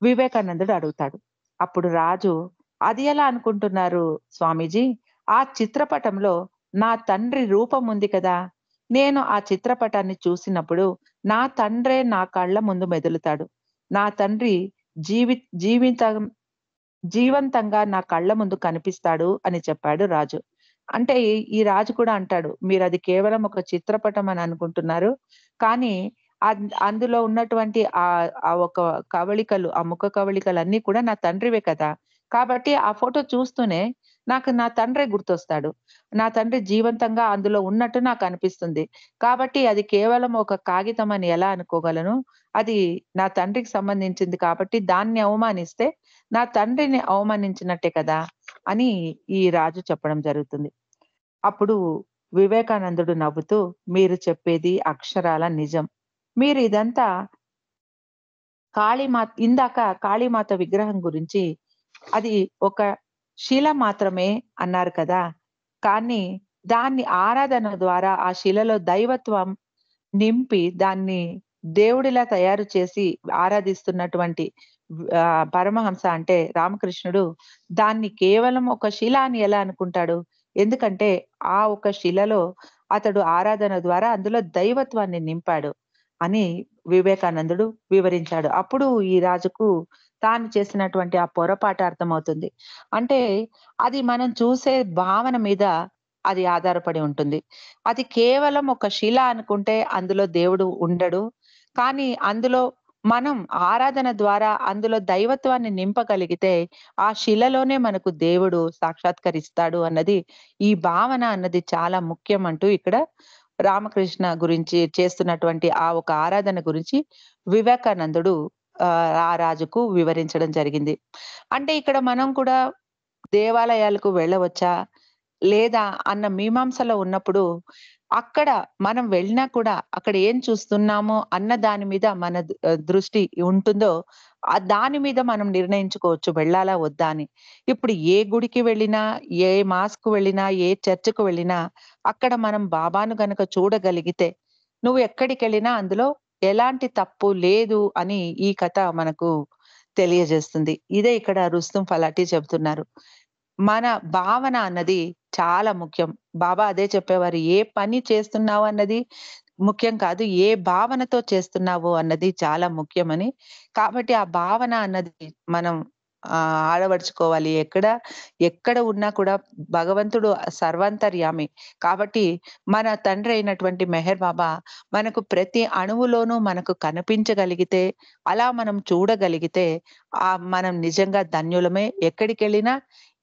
Speaker 1: వివేకానందుడు అడుగుతాడు. అప్పుడు రాజు, "అది ఎలా అనుకుంటున్నారు స్వామీజీ? ఆ చిత్రపటంలో నా తండ్రి రూపం ఉంది కదా! నేను ఆ చిత్రపటాన్ని చూసినప్పుడు నా తండ్రే నా కళ్ళ ముందు మెదులుతాడు. నా తండ్రి జీవి జీవితం జీవంతంగా నా కళ్ళ ముందు కనిపిస్తాడు" అని చెప్పాడు రాజు. అంటే ఈ రాజు కూడా అంటాడు, "మీరది కేవలం ఒక చిత్రపటం అని అనుకుంటున్నారు. కానీ అందులో ఉన్నటువంటి ఆ ఒక కవళికలు, ఆ ముఖ కవళికలన్నీ కూడా నా తండ్రివే కదా! కాబట్టి ఆ ఫోటో చూస్తూనే నాకు నా తండ్రే గుర్తొస్తాడు. నా తండ్రి జీవంతంగా అందులో ఉన్నట్టు నాకనిపిస్తుంది. కాబట్టి అది కేవలం ఒక కాగితం అని ఎలా అనుకోగలను? అది నా తండ్రికి సంబంధించింది కాబట్టి దాన్ని అవమానిస్తే నా తండ్రిని అవమానించినట్టే కదా!" అని ఈ రాజు చెప్పడం జరుగుతుంది. అప్పుడు వివేకానందుడు నవ్వుతూ, "మీరు చెప్పేది అక్షరాల నిజం. మీరు ఇదంతా ఇందాక కాళీమాత విగ్రహం గురించి అది ఒక శిల మాత్రమే అన్నారు కదా! కానీ దాన్ని ఆరాధన ద్వారా ఆ శిలలో దైవత్వం నింపి దాన్ని దేవుడిలా తయారు చేసి ఆరాధిస్తున్నటువంటి పరమహంస అంటే రామకృష్ణుడు దాన్ని కేవలం ఒక శిల అని ఎలా అనుకుంటాడు? ఎందుకంటే ఆ ఒక శిలలో అతడు ఆరాధన ద్వారా అందులో దైవత్వాన్ని నింపాడు అని వివేకానందుడు వివరించాడు. అప్పుడు ఈ రాజుకు తాను చేసినటువంటి ఆ పొరపాటు అర్థమవుతుంది. అంటే అది మనం చూసే భావన మీద అది ఆధారపడి ఉంటుంది. అది కేవలం ఒక శిల అనుకుంటే అందులో దేవుడు ఉండడు. కానీ అందులో మనం ఆరాధన ద్వారా అందులో దైవత్వాన్ని నింపగలిగితే ఆ శిలలోనే మనకు దేవుడు సాక్షాత్కరిస్తాడు అన్నది ఈ భావన అన్నది చాలా ముఖ్యం అంటూ ఇక్కడ రామకృష్ణ గురించి చేస్తున్నటువంటి ఆ ఒక ఆరాధన గురించి వివేకానందుడు ఆ రాజుకు వివరించడం జరిగింది. అంటే ఇక్కడ మనం కూడా దేవాలయాలకు వెళ్ళవచ్చా? లేదా? అన్న మీమాంసలో ఉన్నప్పుడు, అక్కడ మనం వెళ్ళినా కూడా అక్కడ ఏం చూస్తున్నామో అన్న దాని మీద మన దృష్టి ఉంటుందో, దాని మీద మనం నిర్ణయించుకోవచ్చు వెళ్ళాలా? వద్దా? అని. ఇప్పుడు ఏ గుడికి వెళ్ళినా, ఏ మాస్‌కు వెళ్ళినా, ఏ చర్చ్‌కు వెళ్ళినా, అక్కడ మనం బాబాను గనక చూడగలిగితే, నువ్వు ఎక్కడికెళ్ళినా అందులో ఎలాంటి తప్పు లేదు అని ఈ కథ మనకు తెలియజేస్తుంది. ఇదే ఇక్కడ రుస్తుం ఫలాటి చెబుతున్నారు. మన భావన అన్నది చాలా ముఖ్యం. బాబా అదే చెప్పేవారు. ఏ పని చేస్తున్నావు అన్నది ముఖ్యం కాదు. ఏ భావనతో చేస్తున్నావు అన్నది చాలా ముఖ్యమని. కాబట్టి ఆ భావన అన్నది మనం అలవరుచుకోవాలి. ఎక్కడ ఉన్నా కూడా భగవంతుడు సర్వాంతర్యామి. కాబట్టి మన తండ్రి అయినటువంటి మెహర్ బాబా మనకు ప్రతి అణువులోనూ మనకు కనిపించగలిగితే, అలా మనం చూడగలిగితే మనం నిజంగా ధన్యులమే. ఎక్కడికెళ్ళినా,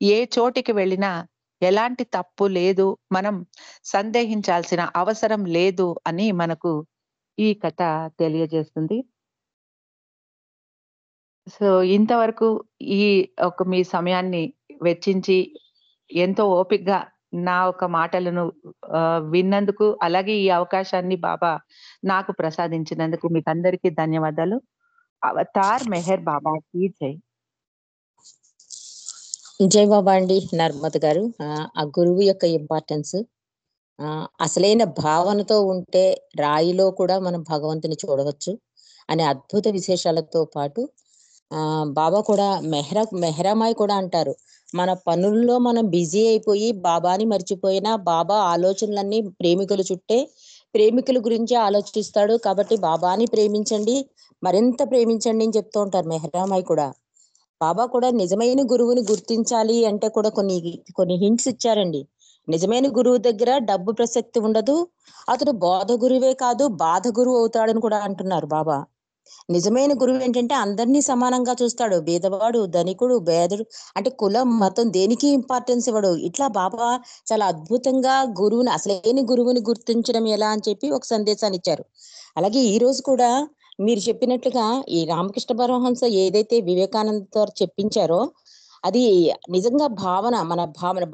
Speaker 1: ఏ చోటికి వెళ్ళినా ఎలాంటి తప్పు లేదు. మనం సందేహించాల్సిన అవసరం లేదు అని మనకు ఈ కథ తెలియజేస్తుంది. సో, ఇంతవరకు ఈ మీ సమయాన్ని వెచ్చించి ఎంతో ఓపికగా నా ఒక మాటలను విన్నందుకు, అలాగే ఈ అవకాశాన్ని బాబా నాకు ప్రసాదించినందుకు మీకందరికీ ధన్యవాదాలు. అవతార్ మెహర్ బాబా కీ జై.
Speaker 2: జై బాబా అండి నర్మద్ గారు. ఆ గురువు యొక్క ఇంపార్టెన్స్ అసలైన భావనతో ఉంటే రాయిలో కూడా మనం భగవంతుని చూడవచ్చు అనే అద్భుత విశేషాలతో పాటు బాబా కూడా మెహరామాయి కూడా అంటారు. మన పనుల్లో మనం బిజీ అయిపోయి బాబాని మర్చిపోయినా బాబా ఆలోచనలన్నీ ప్రేమికుల చుట్టే, ప్రేమికుల గురించి ఆలోచిస్తాడు. కాబట్టి బాబాని ప్రేమించండి, మరింత ప్రేమించండి అని చెప్తూ ఉంటారు మెహరామాయి కూడా. బాబా కూడా నిజమైన గురువుని గుర్తించాలి అంటే కూడా కొన్ని కొన్ని హింట్స్ ఇచ్చారండి. నిజమైన గురువు దగ్గర డబ్బు ప్రసక్తి ఉండదు, అతడు బోధ గురువే కాదు బాధ గురువు అవుతాడని కూడా అంటున్నారు బాబా. నిజమైన గురువు ఏంటంటే అందరినీ సమానంగా చూస్తాడు. బీదవాడు, ధనికుడు, పేదడు అంటే కులం, మతం దేనికి ఇంపార్టెన్స్ ఇవ్వడు. ఇట్లా బాబా చాలా అద్భుతంగా అసలైన గురువుని గుర్తించడం ఎలా అని చెప్పి ఒక సందేశాన్ని ఇచ్చారు. అలాగే ఈ రోజు కూడా మీరు చెప్పినట్లుగా ఈ రామకృష్ణ పరమహంస ఏదైతే వివేకానంద గారు చెప్పించారో అది నిజంగా మన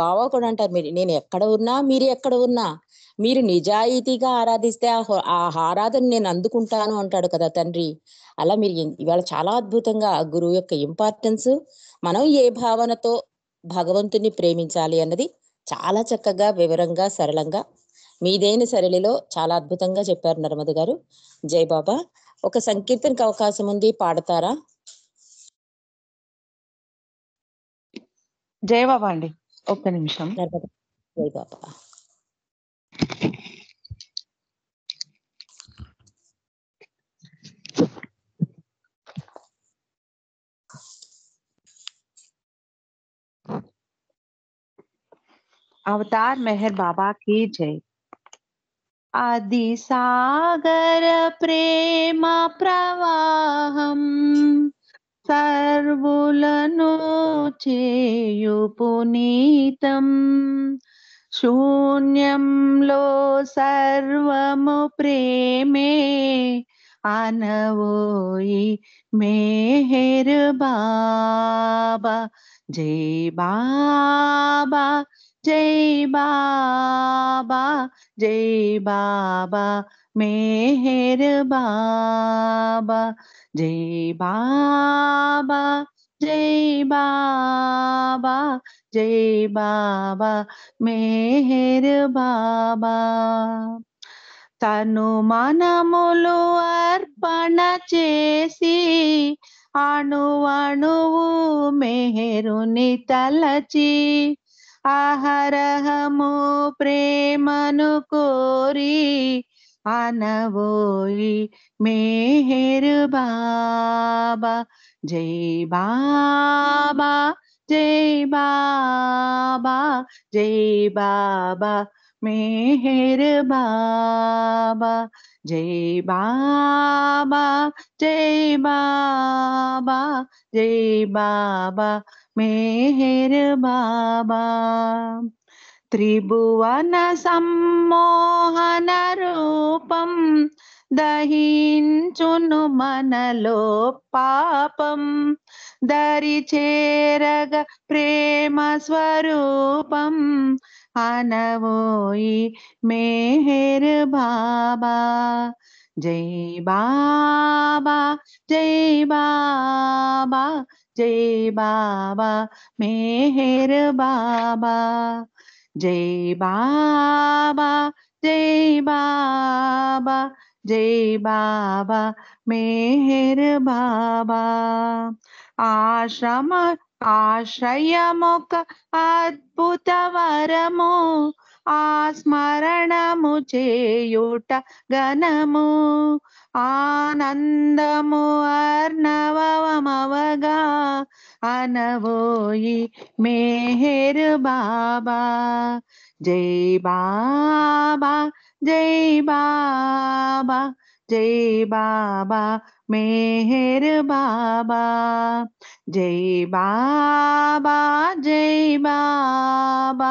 Speaker 2: బావ కూడా అంటారు, నేను ఎక్కడ ఉన్నా మీరు ఎక్కడ ఉన్నా మీరు నిజాయితీగా ఆరాధిస్తే ఆ ఆరాధన నేను అందుకుంటాను అంటాడు కదా తండ్రి. అలా మీరు ఇవాళ చాలా అద్భుతంగా గురువు యొక్క ఇంపార్టెన్స్, మనం ఏ భావనతో భగవంతుని ప్రేమించాలి అన్నది చాలా చక్కగా, వివరంగా, సరళంగా మీదైన సరళిలో చాలా అద్భుతంగా చెప్పారు నర్మద గారు. జై బాబా. ఒక సంకీర్తనకి అవకాశం ఉంది, పాడతారా?
Speaker 1: జై బాబా అండి, ఒక్క నిమిషం.
Speaker 2: నర్మద. జై బాబా.
Speaker 1: अवतार मेहर बाबा की जय। आदि सागर प्रेम प्रवाहम सर्वुలను చేయు పునీతం శూన్యంలో సర్వము ప్రేమే అనవోయి మెహర్ బాబా. జై బాబా, జై బాబా, జై బాబా మెహర్ బాబా. జై బాబా, జై బాబా, జై బాబా మెహర్ బాబా. తను మనములు అర్పణ చేసి అణువణువు మెహరుని తలచి అహరహము ప్రేమను కోరి అనవోయి మెహర్ బాబా. జై బాబా, జై బాబా, జై బాబా మెహర్ బాబా. జై బాబా, జై బాబా, జై బాబా మెహర్ బాబా. త్రిభువన సమ్మోహన రూపం దహించును మనలో పాపం. దరి చేరగ ప్రేమ స్వరూపం అనవోయి మెహర్ బాబా. జై బాబా, జై బాబా, జై బాబా మెహర్ బాబా. జై బాబా, జై బాబా, జై బాబా మెహర్ బాబా. ఆశ్రయమొక అద్భుత వరము, ఆ స్మరణము చేయుట గణము. ఆనందము అర్ణవమవగా అనవోయి మెహర్ బాబా. జై బాబా, జై బాబా, జై బాబా మెహర్ బాబా. జై బాబా, జై బాబా,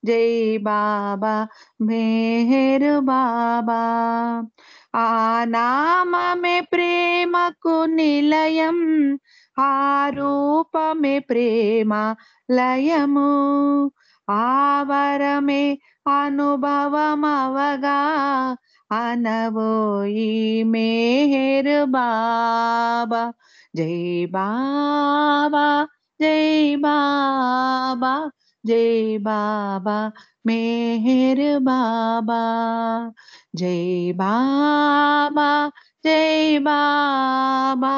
Speaker 1: జై బాబా మెహర్ బాబా. ఆ నామమే ప్రేమకు నిలయం, ఆ రూపమే ప్రేమ లయము. ఆ వరమే అనుభవమవగా అనవోయి మెహర్ బాబా. జై బాబా, జై బాబా, జై బాబా మెహర్ బాబా. జై బాబా, జై బాబా,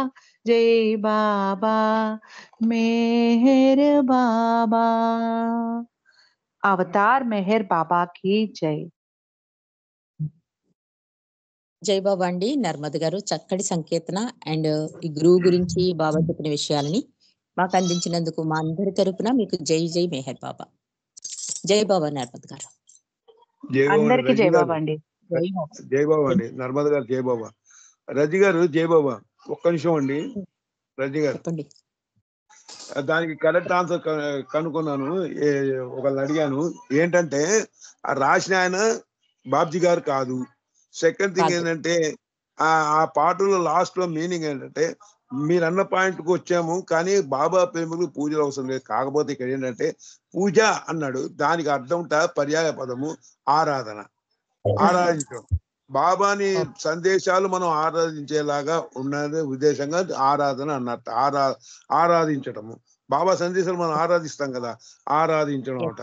Speaker 1: జై బాబా మెహర్ బాబా. అవతార్ మెహర్ బాబా की జై.
Speaker 2: జై బాబా అండి. నర్మద గారు చక్కటి సంకీర్తన అండ్ ఈ గురువు గురించి బాబా చెప్పిన విషయాలని మాకు అందించినందుకు మా అందరి తరపున మీకు జై జై మెహర్ బాబా. జై బాబా నర్మద గారు.
Speaker 1: అందరికి జై బాబా అండి.
Speaker 3: జై బాబా అండి. నర్మద గారు జై బాబా. రజి గారు జై బాబా. ఒక్క నిమిషం అండి రజనీ గారు.
Speaker 2: చెప్పండి.
Speaker 3: దానికి కరెక్ట్ ఆన్సర్ కనుక్కున్నాను. ఒకళ్ళని అడిగాను, ఏంటంటే ఆ రాసిన ఆయన బాబ్జీ గారు కాదు. సెకండ్ థింగ్
Speaker 2: కాదు.
Speaker 3: ఏంటంటే ఆ పాటలో లాస్ట్ లో మీనింగ్ ఏంటంటే, మీరు అన్న పాయింట్ కు వచ్చాము కానీ బాబా ప్రేమకు పూజలు అవసరం లేదు. కాకపోతే ఇక్కడ ఏంటంటే పూజ అన్నాడు, దానికి అర్థం పర్యాయ పదము ఆరాధన, ఆరాధించడం. బాబాని సందేశాలు మనం ఆరాధించేలాగా ఉన్నది ఉద్దేశంగా ఆరాధన అన్నట్టు. ఆరాధించటము, బాబా సందేశాలు మనం ఆరాధిస్తాం కదా, ఆరాధించడం అట.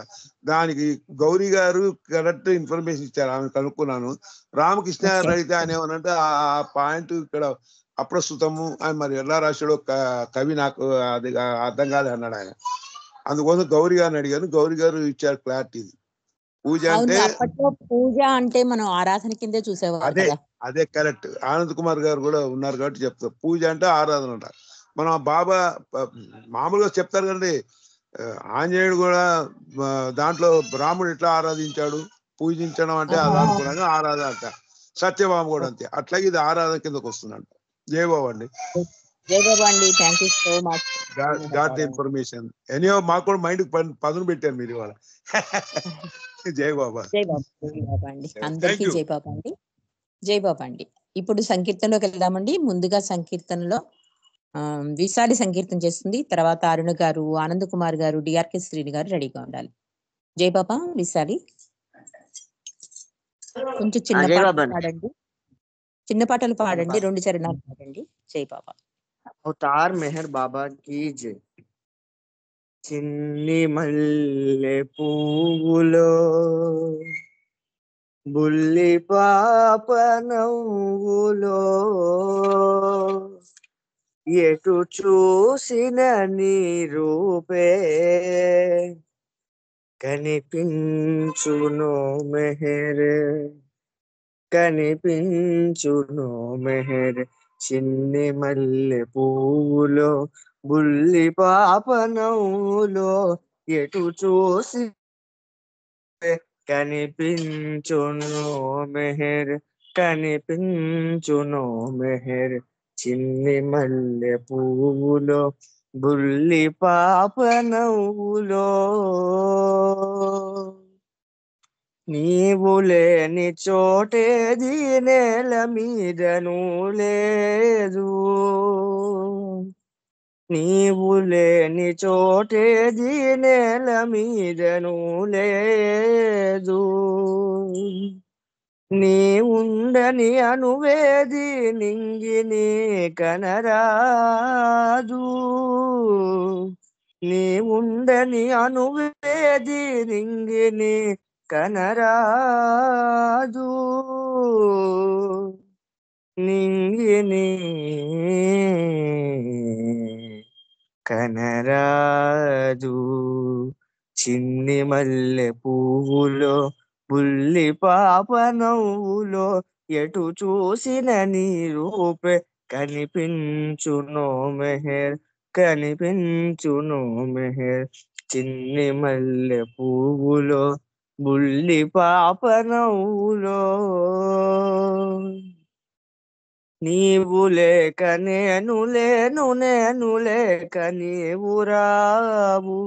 Speaker 3: దానికి గౌరీ గారు కరెక్ట్ ఇన్ఫర్మేషన్ ఇచ్చారు, ఆమె కనుక్కున్నాను. రామకృష్ణ గారు అయితే ఆయన ఏమనంటే ఆ పాయింట్ ఇక్కడ అప్రస్తుతము అని మరి ఎలా రాశాడో కవి నాకు అది అర్థం కాదు అన్నాడు ఆయన. అందుకోసం గౌరీ గారిని అడిగాను, గౌరీ గారు ఇచ్చారు క్లారిటీ. పూజ అంటే
Speaker 2: అప్పట్లో పూజ అంటే మనం ఆరాధన కిందే చూసేవారు
Speaker 3: అదే
Speaker 2: కదా.
Speaker 3: అదే కరెక్ట్. ఆనంద్ కుమార్ గారు కూడా ఉన్నారు కాబట్టి చెప్తారు, పూజ అంటే ఆరాధన అంట. మనం బాబా మామూలుగా చెప్తారు కదండి, ఆంజనేయుడు కూడా దాంట్లో రాముడు ఎట్లా ఆరాధించాడు, పూజించడం అంటే అలా అనుకున్నాను ఆరాధన అంట. సత్యభామ కూడా అంతే. అట్లాగే ఇది ఆరాధన కిందకు వస్తుందంట. జయబాబు అండి.
Speaker 2: జయబాబు అండి, thank you so much.
Speaker 3: Got the information. Anyhow మాకు కూడా మైండ్ పదును పెట్టారు మీరు ఇవాళ. జై బాబా.
Speaker 2: జై బాబా అండి, అందరికీ జై బాబా అండి. జై బాబా అండి. ఇప్పుడు సంకీర్తనలోకి వెళ్దామండి. ముందుగా సంకీర్తనలో విశాలి సంకీర్తన చేస్తుంది. తర్వాత అరుణ గారు, ఆనంద్ కుమార్ గారు, డిఆర్కే శ్రీని గారు రెడీగా ఉండాలి. జై బాబా. విశాలి కొంచెం చిన్న పాటలు పాడండి, చిన్న పాటలు పాడండి, 2 చరణాలు పాడండి. జై బాబా.
Speaker 4: అవతార్ మెహర్ బాబా కీ జై. చిన్ని మల్లె పువ్వులో బుల్లి పాప నవ్వులో ఎటు చూసిన నీ రూపే కనిపించును మెహర్, కనిపించును మెహర్. చిన్ని మల్లె పువ్వులో బుల్లి పాప నవ్వులో ఎటు చూసి కనిపించును మెహర్, కనిపించును మెహర్. చిన్ని మల్లె పువ్వులో బుల్లి పాప నవ్వులో నీవు లేని చోటేది నేల మీదను లేదు, నీవు లేని చోటేది నేల మీదను లేదు. నీ ఉండని అనువేది నింగిని కనరాదు, నీ ఉండని అనువేది నింగిని కనరాదు. నింగిని కనరాదు. చిన్ని మల్లె పువ్వులో బుల్లి పాప నవ్వులో ఎటు చూసిన నీ రూపే కనిపించును మెహర్, కనిపించును మెహర్. చిన్ని మల్లె పువ్వులో బుల్లి పాప నవ్వులో నీవు లేక నేను లేను, నేను లేక నీవు రావు,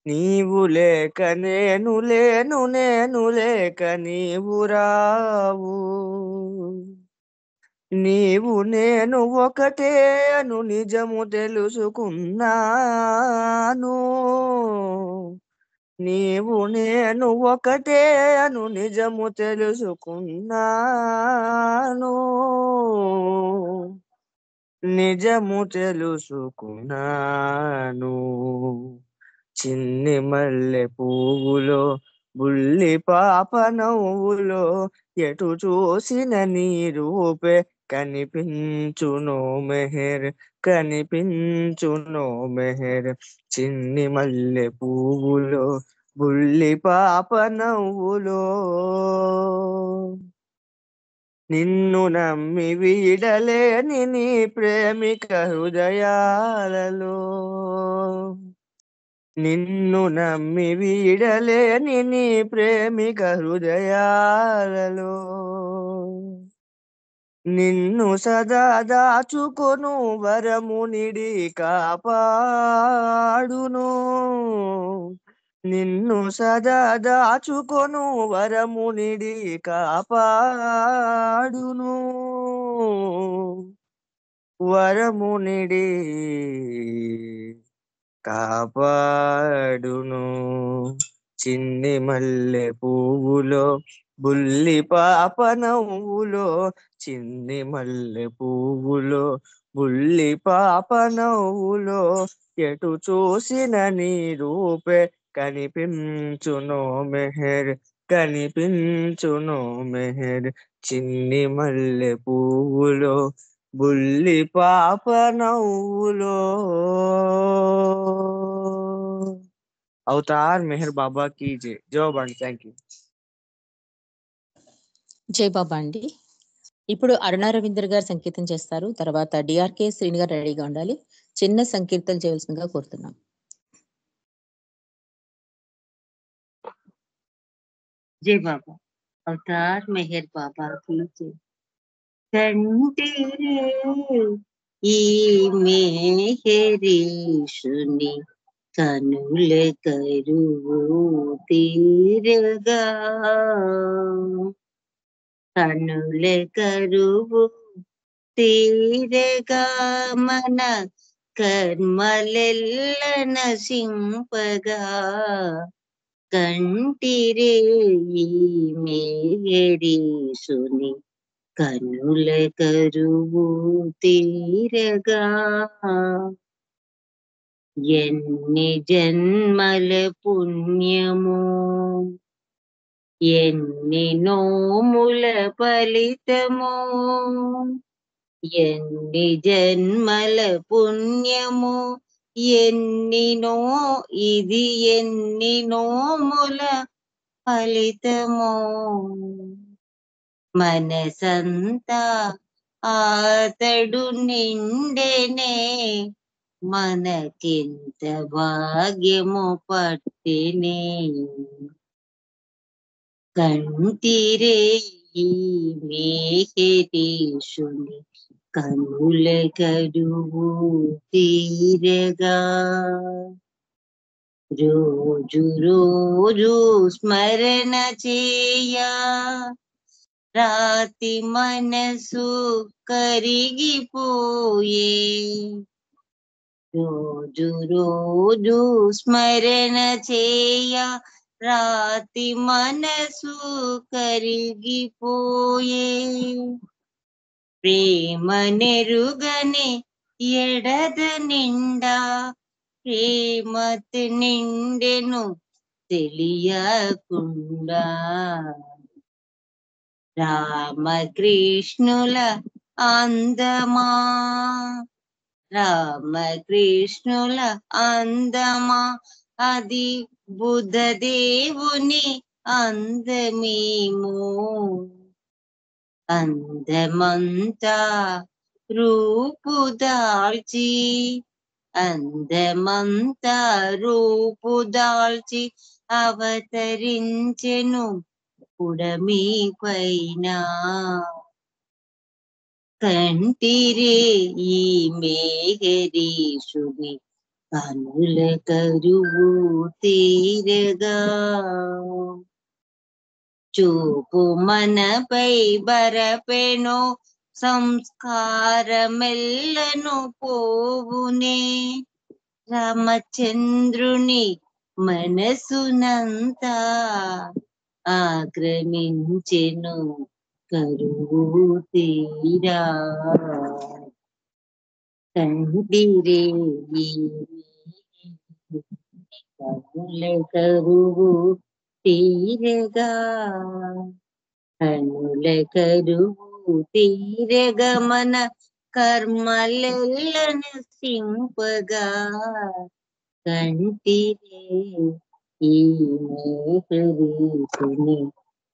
Speaker 4: నీవు లేక నేను లేను, నేను లేక నీవు రావు. నీవు నేను ఒకటే అను నిజము తెలుసుకున్నాను, నీవు నేను ఒకటే అను నిజము తెలుసుకున్నాను, నిజము తెలుసుకున్నాను. చిన్ని మల్లె పువ్వులో బుల్లి పాప నవ్వులో ఎటు చూసిన నీ రూపే కనిపించును మెహర్, కనిపించును మెహర్. చిన్ని మల్లె పువ్వులో బుల్లి పాప నవ్వులో నిన్ను నమ్మి వీడలేని నీ ప్రేమిక హృదయాలలో, నిన్ను నమ్మి వీడలేని నీ ప్రేమిక హృదయాలలో నిన్ను సదా దాచుకొను వరమునిడి కాపాడును. నిన్ను సదా దాచుకొను వరమునిడి కాపాడును. వరమునిడి కాపాడును. చిన్ని మల్లె పువ్వులో బుల్లి పాప నవ్వులో, చిన్ని మల్లె పువ్వులో బుల్లి పాప నవ్వులో, ఎటు చూసిన నీ రూపే కనిపించును మెహర్, కనిపించును మెహర్. చిన్ని మల్లె పువ్వులో బుల్లి పాప నవ్వులో. అవతార్ మెహర్ బాబా కీ జై. జవాబ్ అండి. Thank you.
Speaker 2: జై బాబా అండి. ఇప్పుడు అరుణ రవీంద్ర గారు సంకీర్తన చేస్తారు. తర్వాత డిఆర్కే శ్రీని గారు రెడీగా ఉండాలి. చిన్న సంకీర్తన చేయవలసిందిగా కోరుతున్నాం.
Speaker 5: जय बाबा। अवतार मेहर बाबा की जय। कंटिरे ఈ మేహరీషుని కనుల కరువు తీరగా, కనుల కరువు తీరగా మన కర్మలెల్ల నశింపగా, కంటిరే ఈ మేఘరీషుని కనుల కరువు తీరగా. ఎన్ని జన్మల పుణ్యము, ఎన్ని నోముల ఫలితము, ఎన్ని జన్మల పుణ్యము, ఇది ఎన్ని నోముల ఫలితము. మనసంతా ఆతడు నిండెనే, మనకింత భాగ్యము పట్టినే. కంటిరే ఈ మేఘరీషుని కనుల కరువు తీరగా. రోజు రోజు స్మరణ చేయా, రాతి మనసు కరిగిపోయే. రోజు రోజు స్మరణ చేయా, రాతి మనసు కరిగిపోయే. ప్రేమ నెరుగని ఎడద నిండా, ప్రేమతి నిండెను తెలియకుండా. రామకృష్ణుల అందమా, రామకృష్ణుల అందమా, అది బుద్ధదేవుని అందమేమో. అందమంతా రూపు దాల్చి, అందమంతా రూపు దాల్చి అవతరించెను పుడమి పైన. కంటిరే ఈ మేఘరీషుని కనుల కరువు తీరగా. చూపు మనపై బరపెను సంస్కారమెల్లను పోవునే. రామచంద్రుని మనసునంతా ఆక్రమించెను కరువు తీరా. కంటిరే ఈ కనుల కరువు తీరగా, కనుల కరువు తీరగా మన కర్మలెల్ల నశింపగా. కంటిరే ఈ మేఘరీషుని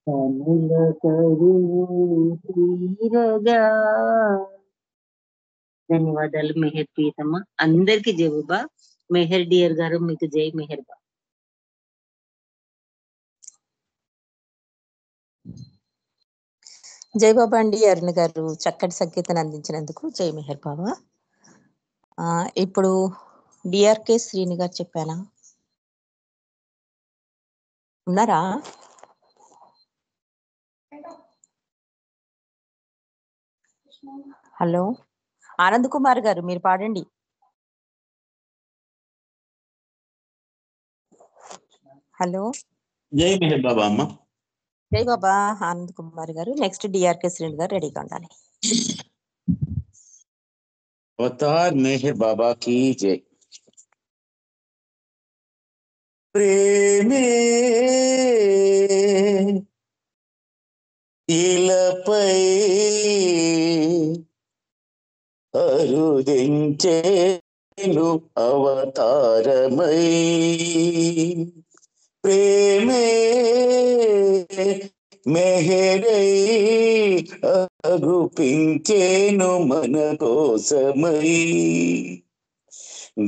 Speaker 5: కనుల కరువు తీరగా. ధన్యవాదాలు మెహర్ ప్రీతమ్మ. అందరికి జవాబా. మెహర్ డియర్ గారు మీకు జై మెహర్ బా.
Speaker 2: జై బాబా అండి అరుణ్ గారు, చక్కటి సంకేతాన్ని అందించినందుకు జై మెహర్ బాబా. ఇప్పుడు డిఆర్కే శ్రీని గారు చెప్పానా, ఉన్నారా? హలో ఆనంద్ కుమార్ గారు, మీరు పాడండి. హలో
Speaker 6: జై మెహర్ బాబా అమ్మ.
Speaker 2: జై బాబా. ఆనంద్ కుమార్ గారు, నెక్స్ట్ డిఆర్కే శ్రీని గారు రెడీగా ఉండాలి.
Speaker 6: అవతార్ మెహర్ బాబా की जय. ప్రేమే ఇలపై అరుదించేను అవతారమై, ప్రేమే మెహరై అగుపించేను మన కోసమై.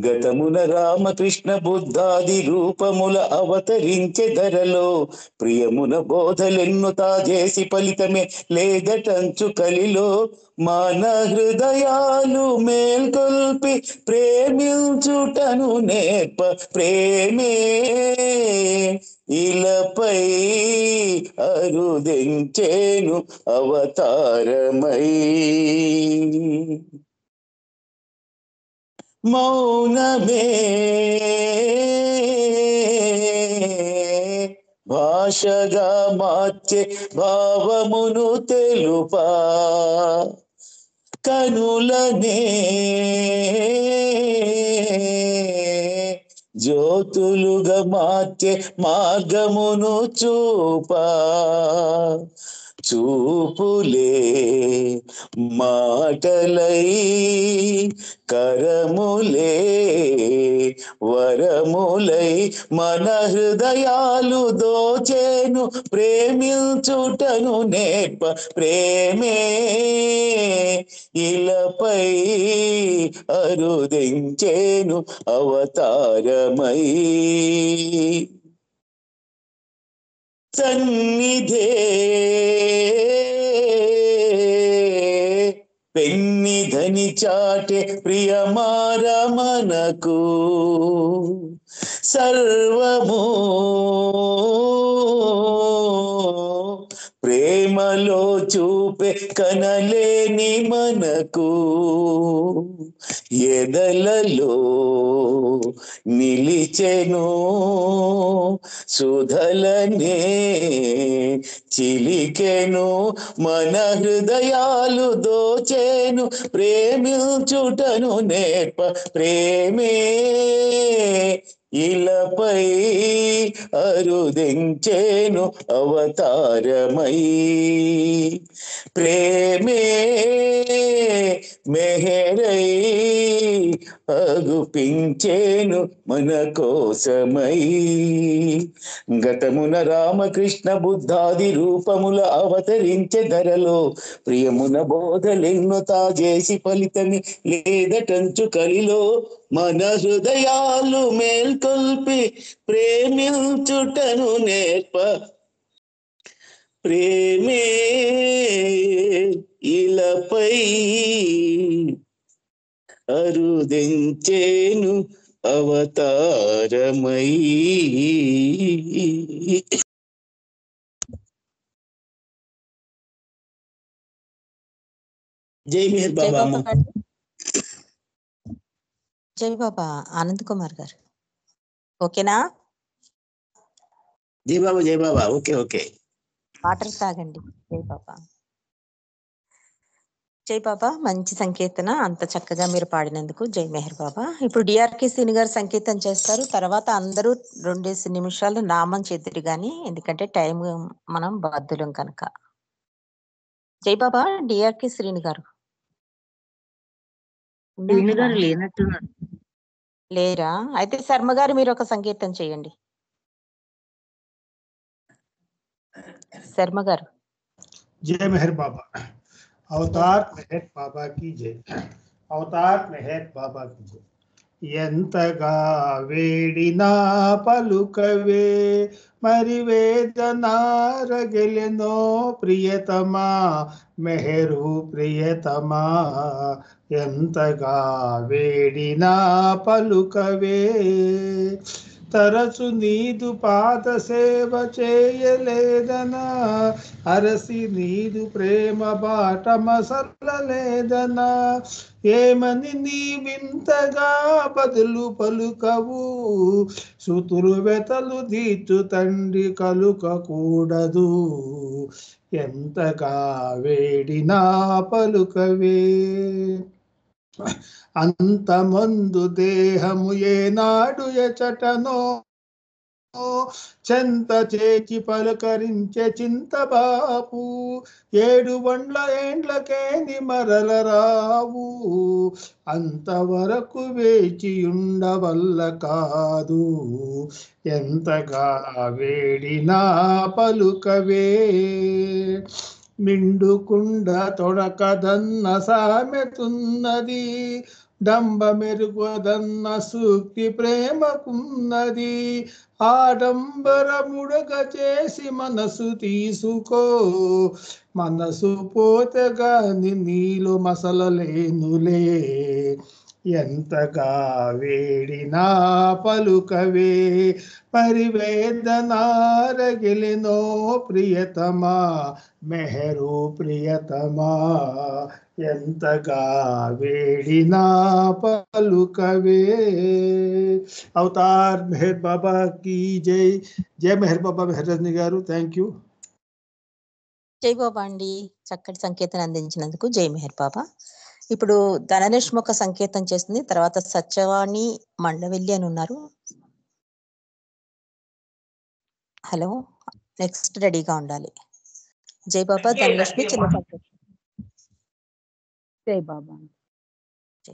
Speaker 6: గతమున రామకృష్ణ బుద్ధాది రూపముల అవతరించే ధరలో, ప్రియమున బోధలెన్ను తాజేసి ఫలితమే లేదటంచు కలిలో. మన హృదయాలు మేల్కొల్పి ప్రేమించుటను నేర్ప, ప్రేమే ఇలపై అరుదించేను అవతారమై. మౌనమే భాషగా మార్చే భావమును తెలుపా, కనులనే జ్యోతులుగా మార్చే మార్గమును చూపా, చూపులే మాటలై కరములే వరములై మన హృదయాలు దోచేను ప్రేమించుటను నేర్ప, ప్రేమే ఇలపై అరుదించేను అవతారమై. సన్నిధే పెన్నిధని చాటే ప్రియమారమనకు, సర్వము ప్రేమలో చూపే కనలేని మనకు, ఎదలలో నిలిచెను సుధలనే చిలికెను మన హృదయాలు దోచేను ప్రేమించుటను నేర్ప, ప్రేమే ఇలపై అరుదించేను అవతారమై. ప్రేమే మెహరై అగుపించేను మన కోసమై. గతమున రామకృష్ణ బుద్ధాది రూపముల అవతరించే ధరలో, ప్రియమున బోధలెన్ను తాజేసి ఫలితమి లేదటంచు కలిలో. మన హృదయాలు మేల్కొల్పి ప్రేమించుటను నేర్ప, ప్రేమే ఇలపై అరుదించేను అవతారమై. జై మెహర్ బాబా అమ్మ.
Speaker 2: జై బాబా. ఆనంద్ కుమార్ గారు ఓకేనా?
Speaker 6: జై బాబా, జై బాబా. Okay okay.
Speaker 2: వాటర్ తాగండి. జై బాబా. జై బాబా. మంచి సంకీర్తన, అంత చక్కగా మీరు పాడినందుకు జై మెహర్ బాబా. ఇప్పుడు డిఆర్కే శ్రీని గారు సంకీర్తన చేస్తారు. తర్వాత అందరూ 2 నిమిషాలు నామం చేద్దరు గాని, ఎందుకంటే టైం మనం బద్దులం కనుక. జై బాబా. డిఆర్కే శ్రీని గారు
Speaker 5: శ్రీను గారు లేనట్టున్నారు.
Speaker 2: లేరా? అయితే శర్మ గారు మీరు ఒక సంకీర్తన చేయండి. శర్మ గారు.
Speaker 7: जय मेहर बाबा। अवतार मेहर बाबा की जय। अवतार मेहर बाबा की जय। ఎంతగా వేడినా పలుకవే మరి వేదనారగెలెనో ప్రియతమా మెహరు ప్రియతమా ఎంతగా వేడినా పలుకవే తరచు నీదు పాద సేవ చేయలేదనా అరసి నీదు ప్రేమ బాట మసలలేదనా ఏమని నీ వింతగా బదులు పలుకవు సుతులు వెతలు దీచు తండ్రి కలుకకూడదు ఎంతగా వేడినా పలుకవే అంతమందు దేహము ఏనాడు ఎచటనో చెంత చేచి పలకరించే చింతబాపు 7 ఏండ్లకేని మరల రావు అంతవరకు వేచి ఉండవల్ల కాదు ఎంతగా వేడినా పలుకవే మిండుకుండ తొడకదన్న సామెతున్నది డంబ మెరుగుదన్న సూక్తి ప్రేమకున్నది ఆడంబరముడగ చేసి మనసు తీసుకో మనసు పోతే గాని నీలో మసలలేనులే ఎంతగా వేడినా పలుకవే పరివేదనారగిలినో ప్రియతమా మెహరు ప్రియతమా ఎంతగా వేడినా పలుకవే అవతార్ మెహర్ బాబా की जय जय మెహర్ బాబా మెహర్ రజనీ గారు థ్యాంక్ యూ
Speaker 2: జై బాబా అండి. చక్కటి సంకేతం అందించినందుకు జై మెహర్ బాబా. ఇప్పుడు ధనలక్ష్మి ఒక సంకేతం చేస్తుంది. తర్వాత సత్యవాణి మండవెల్లి అని ఉన్నారు. హలో, నెక్స్ట్ రెడీగా ఉండాలి. జై బాబా. ధనలక్ష్మి చిన్న సంకేతం.
Speaker 8: జై బాబా.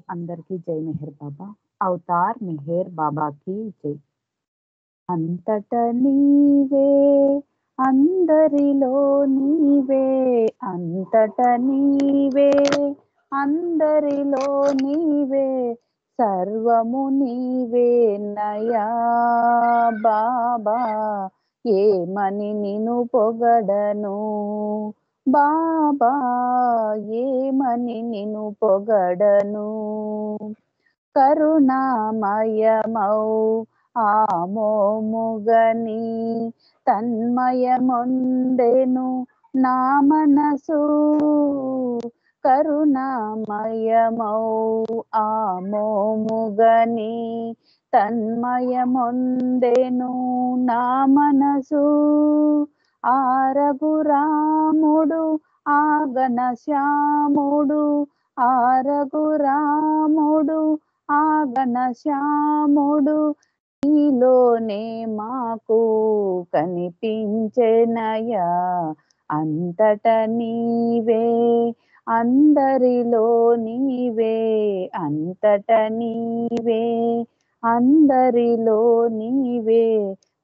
Speaker 8: అందరికీ జై మెహర్ బాబా. అవతార్ మెహర్ బాబాకి జై. అంతట నీవే అందరిలో నీవే అంతట నీవే అందరిలో నీవే సర్వము నీవే నయా బాబా ఏమని నిన్ను పొగడను బాబా ఏమని నిన్ను పొగడను కరుణామయమౌ ఆమోముగని తన్మయమొందెను నా మనసు కరుణామయమౌ ఆమోముగని తన్మయమొందెను నా మనసు ఆ రఘురాముడు ఆ ఘనశ్యాముడు ఆ రఘురాముడు ఆ ఘనశ్యాముడు నీలోనే మాకు కనిపించెనయా అంతట నీవే అందరిలో నీవే అంతట నీవే అందరిలో నీవే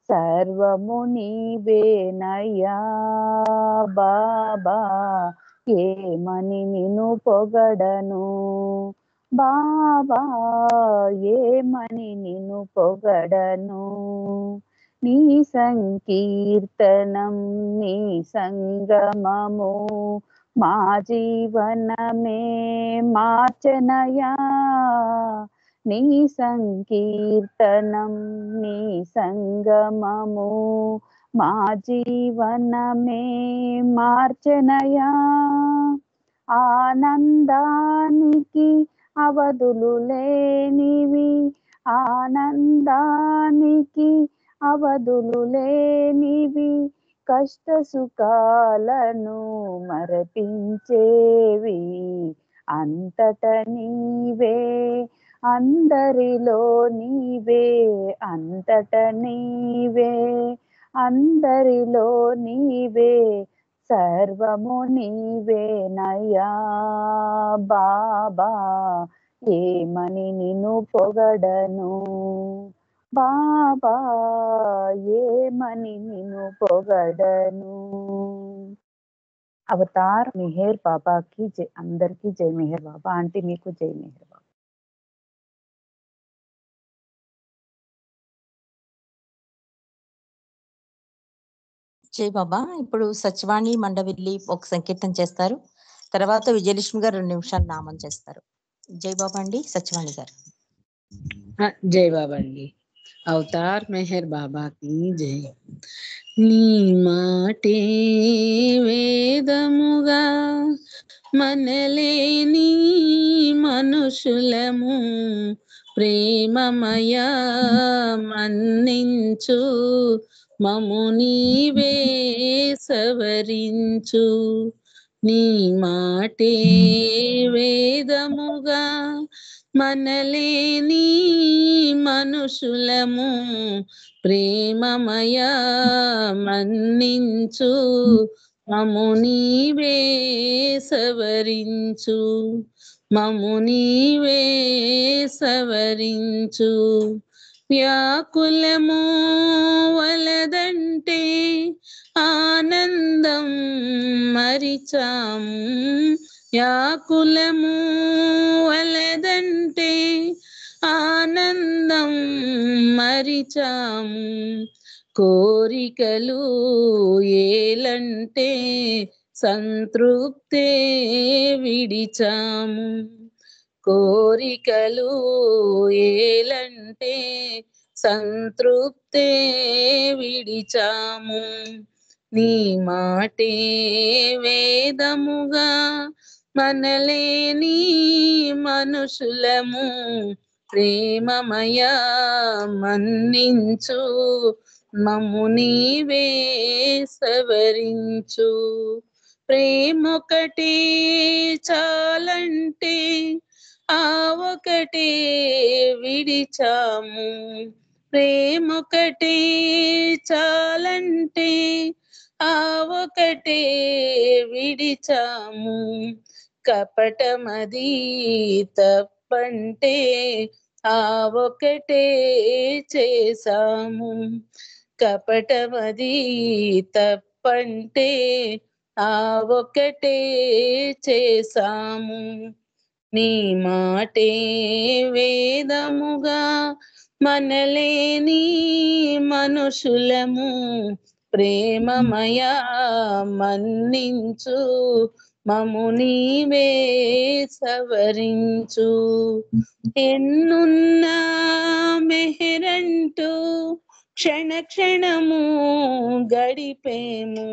Speaker 8: సర్వము నీవే నయా బాబా ఏమని నిన్ను పొగడను బాబా ఏమని నిన్ను పొగడను నీ సంకీర్తనం నీ సంగమము మా జీవనమే మార్చనయా నీ సంకీర్తనం నీ సంగమము మా జీవనమే మార్చనయా ఆనందానికి అవధులు లేనివి ఆనందానికి అవధులు లేనివి కష్ట సుఖాలను మరపించేవి అంతట నీవే అందరిలో నీవే అంతట నీవే అందరిలో నీవే సర్వము నీవే నయా బాబా ఏమని నిన్ను పొగడను బాబా ఏమని నిన్ను పొగడను అవతార్ మెహర్ బాబాకి జై. అందరికీ జై మెహర్ బాబా. ఆంటీ మీకు జై మెహర్ బాబా.
Speaker 2: జై బాబా. ఇప్పుడు సత్యవాణి మండవిల్లి ఒక సంకీర్తన చేస్తారు. తర్వాత విజయలక్ష్మి గారు 2 నిమిషాలు నామం చేస్తారు. జై బాబా అండి. సత్యవాణి గారు.
Speaker 5: జై బాబా అండి. అవతార్ మెహర్ బాబాకి జై. నీ మాటే వేదముగా మనలేని మనుషులము ప్రేమమయ మన్నించు మము నీవే సవరించు. నీ మాటే వేదముగా మనలేని మనుషులము ప్రేమమయ మన్నించు మము నీవే సవరించు. మము నీవే సవరించు. వ్యాకులము వలదంటే ఆనందం మరిచాము. వ్యాకులము వలదంటే ఆనందం మరిచాము. కోరికలు ఏలంటే సంతృప్తే విడిచాము. కోరికలు ఏలంటే సంతృప్తే విడిచాము. నీ మాటే వేదముగా మనలేని మనుషులము ప్రేమమయ మన్నించు మము నీవే సవరించు. ప్రేమొకటే చాలంటే ఆ ఒకటే విడిచాము. ప్రేమొకటే చాలంటే ఆ ఒకటే విడిచాము. కపటమది తప్పంటే ఆ ఒకటే చేసాము. కపటమది తప్పంటే ఆ ఒకటే చేసాము. నీ మాటే వేదముగా మనలేని మనుషులము ప్రేమమయ మన్నించు మము నీవే సవరించు. ఎన్నున్నా మెహరంటూ క్షణ క్షణము గడిపేము.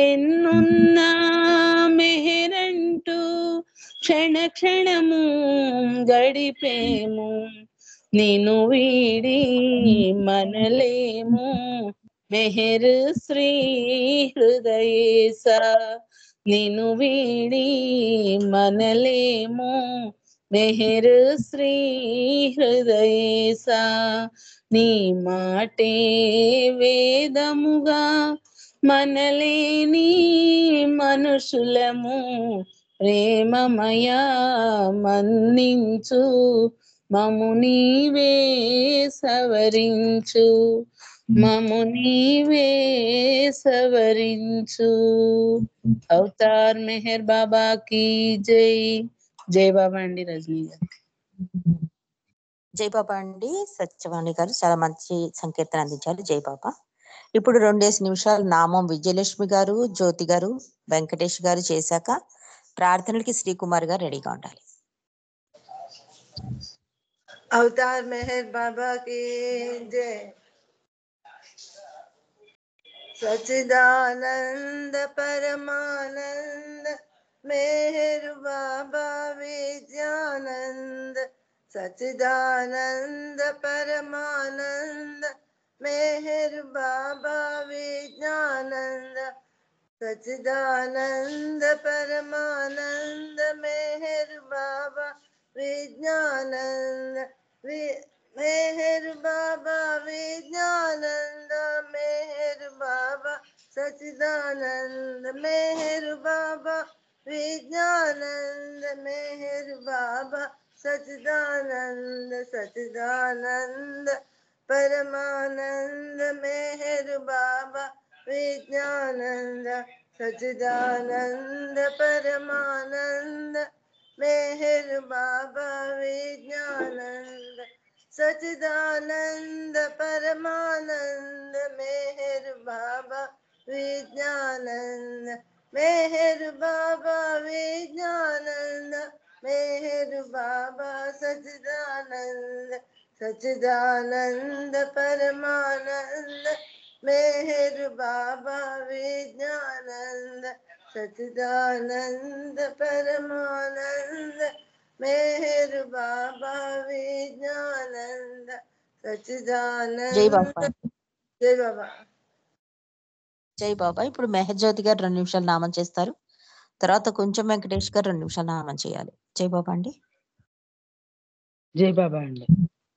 Speaker 5: ఎన్నున్నా మెహరంటూ క్షణ క్షణము గడిపేము. నిన్ను వీడి మనలేము మెహర్ శ్రీ హృదయేశ. నిన్ను వీడి మనలేము మెహర్ శ్రీ హృదయేశ. నీ మాటే వేదముగా మనలేని మనుషులము ప్రేమమయ మన్నించు మము నీవే సవరించు. మము నీవే సవరించు. అవతార్ మెహర్ బాబాకి జై. జై బాబా అండి. రజనీ గారు.
Speaker 2: జై బాబా అండి. సత్యవాణి గారు చాలా మంచి సంకీర్తన అందించారు. జై బాబా. ఇప్పుడు 2 నిమిషాలు నామం విజయలక్ష్మి గారు, జ్యోతి గారు, వెంకటేష్ గారు చేశాక ప్రార్థనలకి శ్రీకుమార్ గారు రెడీగా ఉండాలి.
Speaker 9: अवतार मेहर बाबा की जय. सच्चिदानंद परमानंद मेहर बाबा विद्यानंद. सच्चिदानंद परमानंद मेहर बाबा विज्ञानंद. सच्चिदानंद परमानंद मेहर बाबा विज्ञानंद. मेहर बाबा विज्ञानंद मेहर बाबा सच्चिदानंद. मेहर बाबा विज्ञानंद मेहर बाबा सच्चिदानंद. सच्चिदानंद परमानंद मेहर बाबा विज्ञानंद. सच्चिदानंद परमानंद मेहर बाबा विज्ञानंद. सच्चिदानंद परमानंद मेहर बाबा विज्ञानंद मेहर बाबा विज्ञानंद मेहर बाबा सच्चिदानंद सच्चिदानंद परमानंद मेहर बाबा विज्ञानंद सच्चिदानंद परमानंद मेहर बाबा विज्ञानंद
Speaker 2: జై
Speaker 9: सच्चिदानंद
Speaker 2: బాబా.
Speaker 9: जय बाबा
Speaker 2: జై బాబా. ఇప్పుడు మెహజ్యోతి గారు 2 నిమిషాలు నామం చేస్తారు. తర్వాత కొంచెం వెంకటేష్ గారు 2 నిమిషాలు నామం చేయాలి. జై బాబా అండి.
Speaker 5: జై బాబా అండి.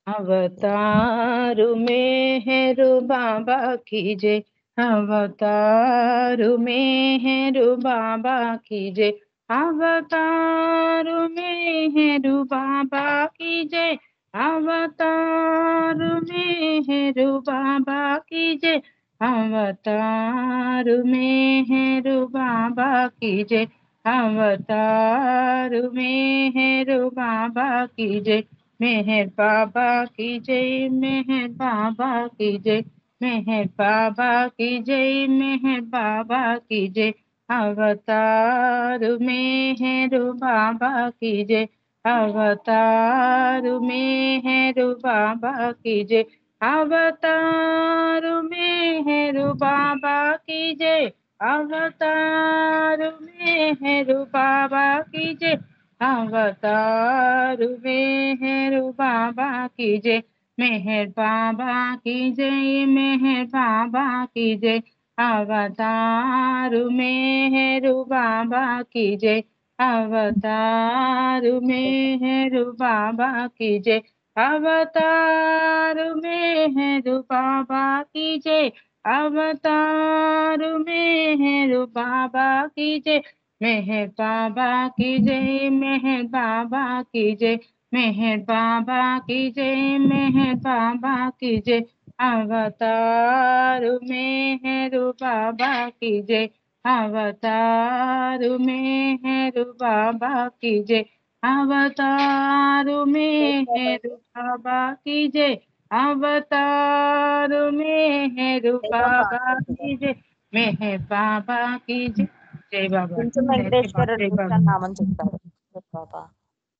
Speaker 5: అవతారు మెహరు బాబా की जय అవతారు మెహరు బాబా की जय అవతారు మెహరు బాబా की जय అవతారు మెహరు బాబా की जय అవతారు మెహరు బాబా की जय అవతారు మెహరు బాబా की जय मेहर बाबा की जय मेहर बाबा की जय मेहर बाबा की जय मेहर बाबा की जय अवतार मेहर बाबा की जय अवतार मेहर बाबा की जय अवतार मेहर बाबा की जय अवतार मेहर बाबा की जय अवतार मेहर बाबा की जय मेहर बाबा की जय मेहर बाबा की जय अवतार मेहर बाबा की जय अवतार मेहर बाबा की जय अवतार मेहर बाबा की जय अवतार मेहर बाबा की जय मेहर बाबा की जय मेहर बाबा की जय मेहर बाबा की जय मेहर बाबा की जय अवतार मेहर बाबा की जय अवतार मेहर बाबा की जय अवतार मेहर बाबा की जय अवतार मेहर बाबा की जय मेहर बाबा की जय जय बाबा
Speaker 2: కొంచెం
Speaker 5: जय
Speaker 2: వెంకటేష్
Speaker 5: बाबा
Speaker 2: గారు 2
Speaker 5: जय
Speaker 2: నిమిషాలు
Speaker 5: बाबा
Speaker 2: నామం చెప్తారు. జై బాబా.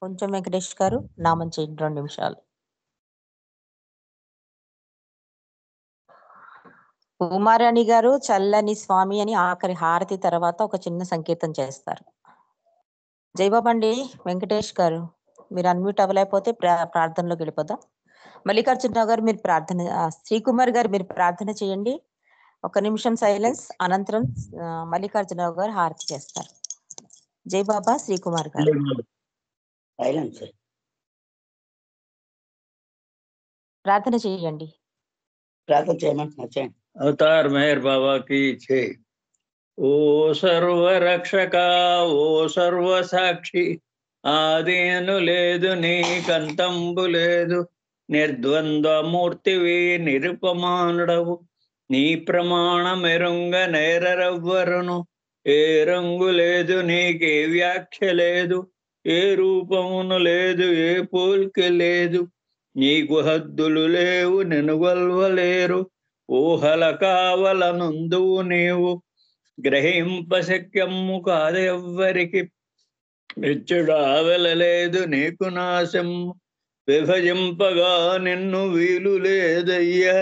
Speaker 2: కొంచెం వెంకటేష్ గారు నామం చేయండి 2 నిమిషాలు. ఉమారాణి గారు చల్లని స్వామి అని ఆఖరి హారతి తర్వాత ఒక చిన్న సంకీర్తన చేస్తారు. జై బాబా అండి. వెంకటేష్ గారు మీరు అన్మ్యూట్ అవ్వలేకపోతే ప్రార్థనలోకి వెళ్ళిపోదాం. మల్లికార్జునరావు గారు మీరు ప్రార్థన, శ్రీకుమార్ గారు మీరు ప్రార్థన చేయండి. 1 నిమిషం సైలెన్స్. అనంతరం మల్లికార్జునరావు గారు హారతి చేస్తారు. జై బాబా. శ్రీకుమార్ గారు
Speaker 6: సైలెన్స్.
Speaker 2: ప్రార్థన చేయండి.
Speaker 6: ప్రార్థన చేయమంటున్నా, చేయండి.
Speaker 10: అవతార్ మెహర్ బాబా की जय. ఓ సర్వరక్షక, ఓ సర్వసాక్షి, ఆదేను లేదు నీకంతంబు లేదు, నిర్ద్వంద్వమూర్తివి నిరుపమానుడవు, నీ ప్రమాణ మెరుంగ నేరరవ్వరును, ఏ రంగు లేదు నీకే వ్యాఖ్య లేదు, ఏ రూపమును లేదు ఏ పోల్కి లేదు, నీకు హద్దులు లేవు నెనుగొల్వలేరు, ఊహల కావలనుందువు నీవు, గ్రహింపశక్యము కాదు ఎవ్వరికి, మెచ్చుడా వెలలేదు నీకు నాశము, విభజింపగా నిన్ను వీలు లేదయ్యా,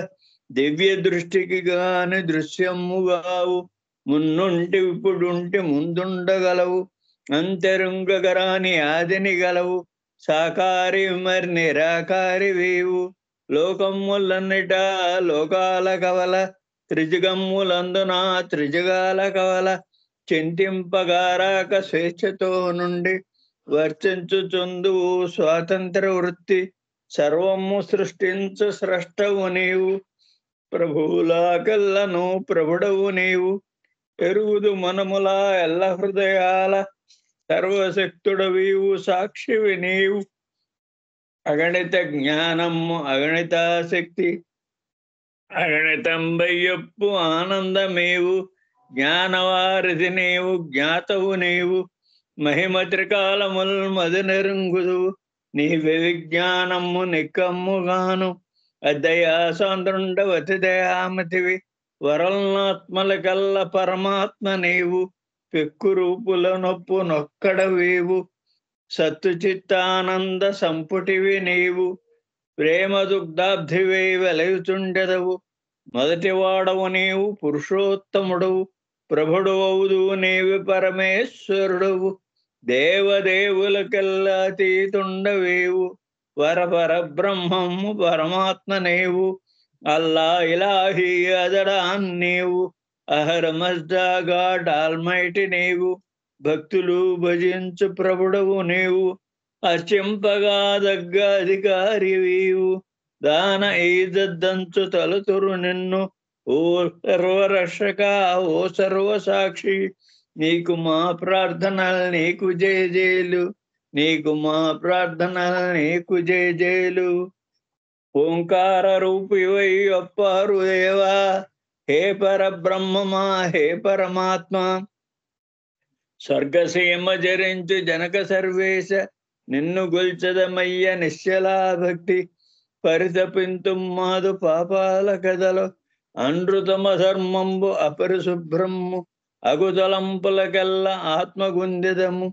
Speaker 10: దివ్య దృష్టికి గాని దృశ్యముగావు, మున్నుంటి ఇప్పుడుంటి ముందుండగలవు, అంతరుంగరాని ఆదిని గలవు, సాకారి మరి నిరాకారి వీవు, లోకములన్నిట లోకాల కవల, త్రిజుగమ్ములందున త్రిజుగాల కవల, చింతింపగారాక స్వేచ్ఛతో నుండి వర్తించుచుందువు స్వాతంత్ర వృత్తి, సర్వము సృష్టించు స్రష్టవు నీవు, ప్రభువులాకెల్లను ప్రభుడవు నీవు, ఎరుగుదు మనముల ఎల్ల హృదయాల, సర్వశక్తుడవీవు సాక్షివి నీవు, అగణిత జ్ఞానము అగణిత శక్తి, అగణితంబయ్యప్పు ఆనందమేవు, జ్ఞానవారిధి నీవు జ్ఞాతవు నీవు, మహిమ త్రికాలముల్ మది నెరుంగుదు, నీవే విజ్ఞానము నిక్కమ్ముగాను, అదయాసాంద్రుండవతి దయామతివి, వరల్నాత్మల కల్ల పరమాత్మ నీవు, పెక్కు రూపుల నొప్పు నొక్కడవేవు, సత్తు చిత్తానంద సంపుటివి నీవు, ప్రేమ దుగ్ధాబ్ధివై వెలయుచుండెదవు, మొదటి వాడవు నీవు పురుషోత్తముడవు, ప్రభుడవౌదు నీవి పరమేశ్వరుడవు, దేవదేవులకెల్లా అతీతుండవేవు, వరపర బ్రహ్మము పరమాత్మ నీవు, అల్లా ఇలాహి అదడాన్ నీవు, అహరమజ్దా గాడ్ ఆల్మైటీ నీవు, భక్తులు భజించు ప్రభుడవు నీవు, అర్చింపగా దగ్గ అధికారివీవు, దాన ఈదంచు తలుతురు నిన్ను, ఓ సర్వరక్షక ఓ సర్వసాక్షి, నీకు మా ప్రార్థనలు నీకు జయజేలు, నీకు మా ప్రార్థనలు నీకు జయజేలు. ఓంకార రూపివై అప్పారు దేవా, హే పరబ్రహ్మమా హే పరమాత్మ, స్వర్గసీమ జరించు జనక సర్వేశ, నిన్ను గొల్చదమయ్య నిశ్చలా భక్తి, పరితపింతు మాదు పాపాల కథలో, అనృతమ ధర్మంబు అపరిశుభ్రము, అగుతలంపులకెల్ల ఆత్మగుందెదము,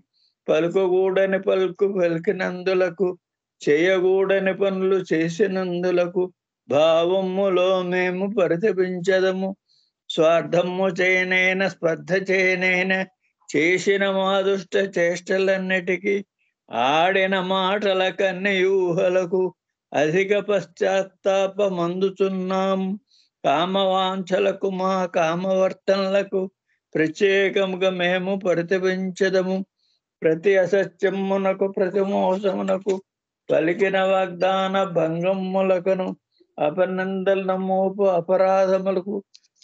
Speaker 10: పలుకగూడని పలుకు పలికినందులకు, చేయగూడని పనులు చేసినందులకు, భావములో మేము పరితపించదము, స్వార్థము చేయనైన స్పర్ధ చేయనైన, చేసిన మా దుష్ట చేష్టలన్నిటికీ, ఆడిన మాటల కన్నయూహలకు, అధిక పశ్చాత్తాపమందుచున్నాము, కామవాంఛలకు మా కామవర్తనలకు ప్రత్యేకముగా మేము పరితపించదము, ప్రతి అసత్యమునకు ప్రతి మోసమునకు, పలికిన వాగ్దాన భంగములకును, అపనందల మోపు అపరాధములకు,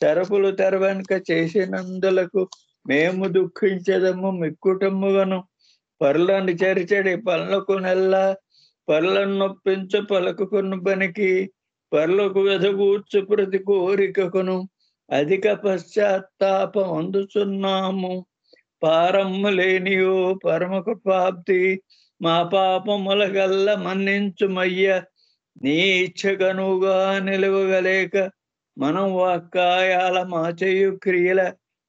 Speaker 10: తెరపులు తెరవెనుక చేసినందులకు మేము దుఃఖించదము మిక్కుటముగను, పరులను చరిచడి పనులకు నెల్లా, పరులను నొప్పించు పలుకును బనికి, పరులకు వెదగూర్చు ప్రతి కోరికకును అధిక పశ్చాత్తాపం అందుచున్నాము, పారమ్ము లేనియో పరమ కృపాబ్ది, మా పాపముల గల్ల మన్నించుమయ్య, నీ ఇచ్చగనుగా నిలవగలేక, మనం వాక్కాయాల మా చేయు క్రియల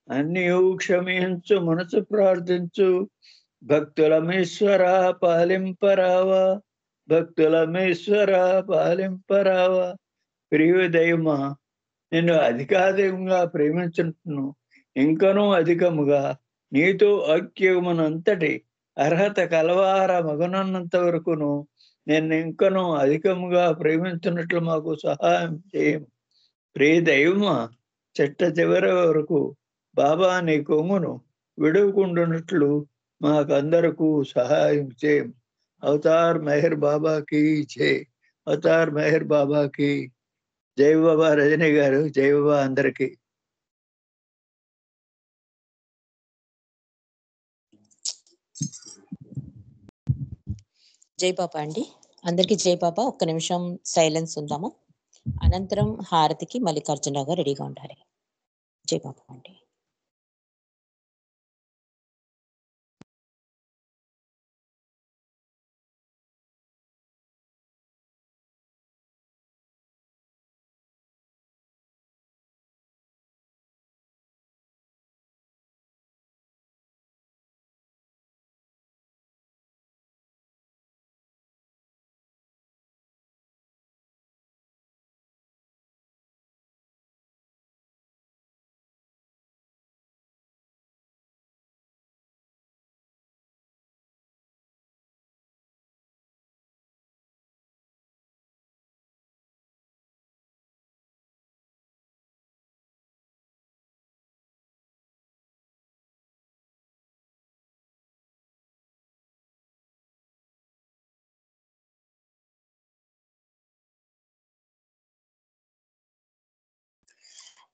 Speaker 10: అన్ని క్షమించు మనసు ప్రార్థించు, భక్తులమీశ్వర పాలింపరావా, భక్తులమీశ్వర పాలింపరావా. ప్రియ దైవమా, నిన్ను అధికాధికంగా ప్రేమించుంటును, ఇంకనూ అధికముగా నీతో ఐక్యమునంతటి అర్హత కలవార మగనున్నంత వరకును నేను ఇంకనూ అధికముగా ప్రేమించున్నట్లు మాకు సహాయం చేయము. ప్రియ దైవమా, చెట్ట చివరి వరకు బాబా నీ కొంగును విడువకుండునట్లు మాకందరకు సహాయం చేయము. అవతార్ మెహర్ బాబాకి జై, అవతార్ మెహర్ బాబాకి జై. బాబా రజనీ గారు, జై బాబా అందరికి.
Speaker 2: జై బాబా అండి, అందరికి జై బాబా. ఒక్క నిమిషం సైలెన్స్ ఉందాము, అనంతరం హారతికి మల్లికార్జునరావు గారు రెడీగా ఉండాలి. జై బాబా అండి.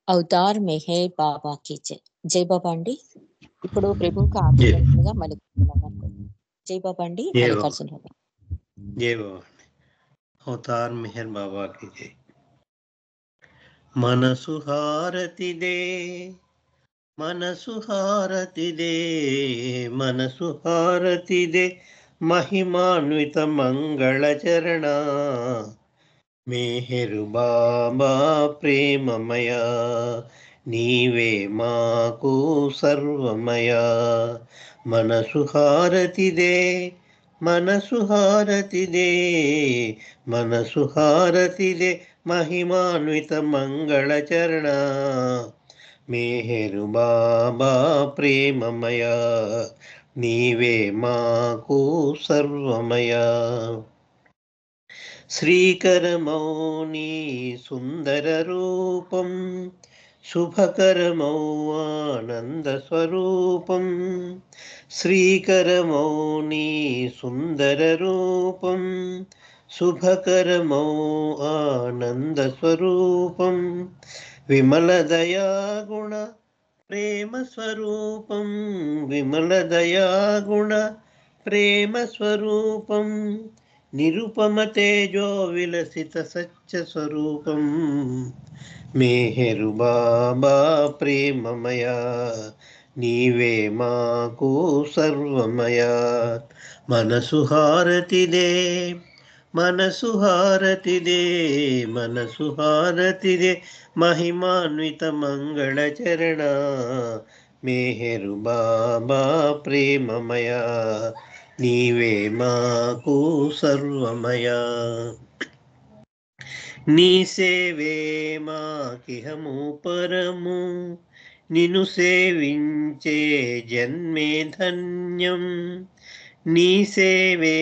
Speaker 2: అవతార్ మెహర్ బాబా కి జై. జై బాబా అండి. ఇప్పుడు ప్రభువుకి ఆశీర్వచనంగా మల్లికార్జునరావు గారు. జై బాబా అండి. మల్లికార్జునరావు గారు.
Speaker 11: జై బాబా. అవతార్ మెహర్ బాబా కి జై. మనసు హారతిదే, మనసు హారతిదే, మనసు హారతిదే, మహిమాన్విత మంగళ చరణ, మేహరు బాబా ప్రేమమయ నీవే మాకు సర్వమయ మనసు హారతిదే మనసు హారతిదే మనసు హారతిదే మహిమాన్విత మంగళచరణ మేహరు బాబా ప్రేమమయ నీవే మాకు సర్వమయ శ్రీకరమౌని సుందర రూపం శుభకరమౌ ఆనంద స్వరూపం శ్రీకరమౌని సుందర రూపం శుభకరమౌ ఆనంద స్వరూపం విమల దయాగుణ ప్రేమ స్వరూపం విమల దయాగుణ ప్రేమ స్వరూపం నిరుపమ తేజో విలసిత సత్య స్వరూపం మేహరు బాబా ప్రేమమయ నీవే మాకు సర్వమయ మనసు హారతిదే మనసు హారతిదే మనసు హారతిదే మహిమాన్విత మంగళచరణ మేహరు బాబా ప్రేమమయ నీవే మాకు సర్వమయ నీ సేవే మాకిహము పరము నిన్ను సేవించే జన్మే ధన్యం నీ సేవే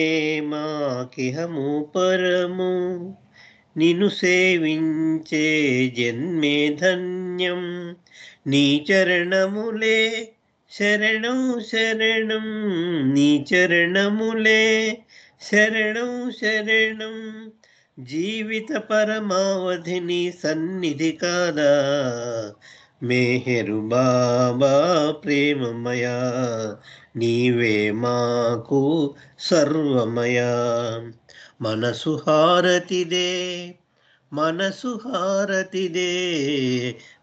Speaker 11: మాకిహము పరము నిన్ను సేవించే జన్మే ధన్యం నీ చరణములే శరణం శరణం నీ చరణములే శరణం శరణం జీవిత పరమావధి నీ సన్నిధి కాదా మేహరు బాబా ప్రేమమయ నీవే మాకు సర్వమయ మనసు హారతిదే మనసు హారతిదే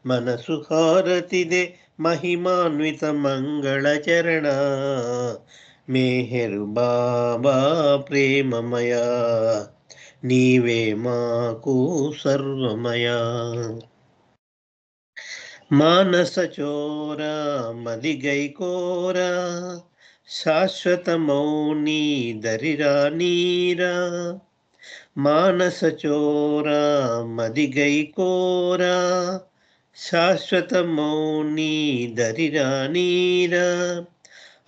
Speaker 11: మనసు హారతిదే మహిమాన్విత మంగళచరణ మేహరు బాబా ప్రేమమయ నీవే మాకు సర్వమయ మానస చోర మదిగైకోర శాశ్వతమౌని దరిరా నీరా మానస చోర మదిగైకోర శాశ్వతమౌని దరిరా నీరా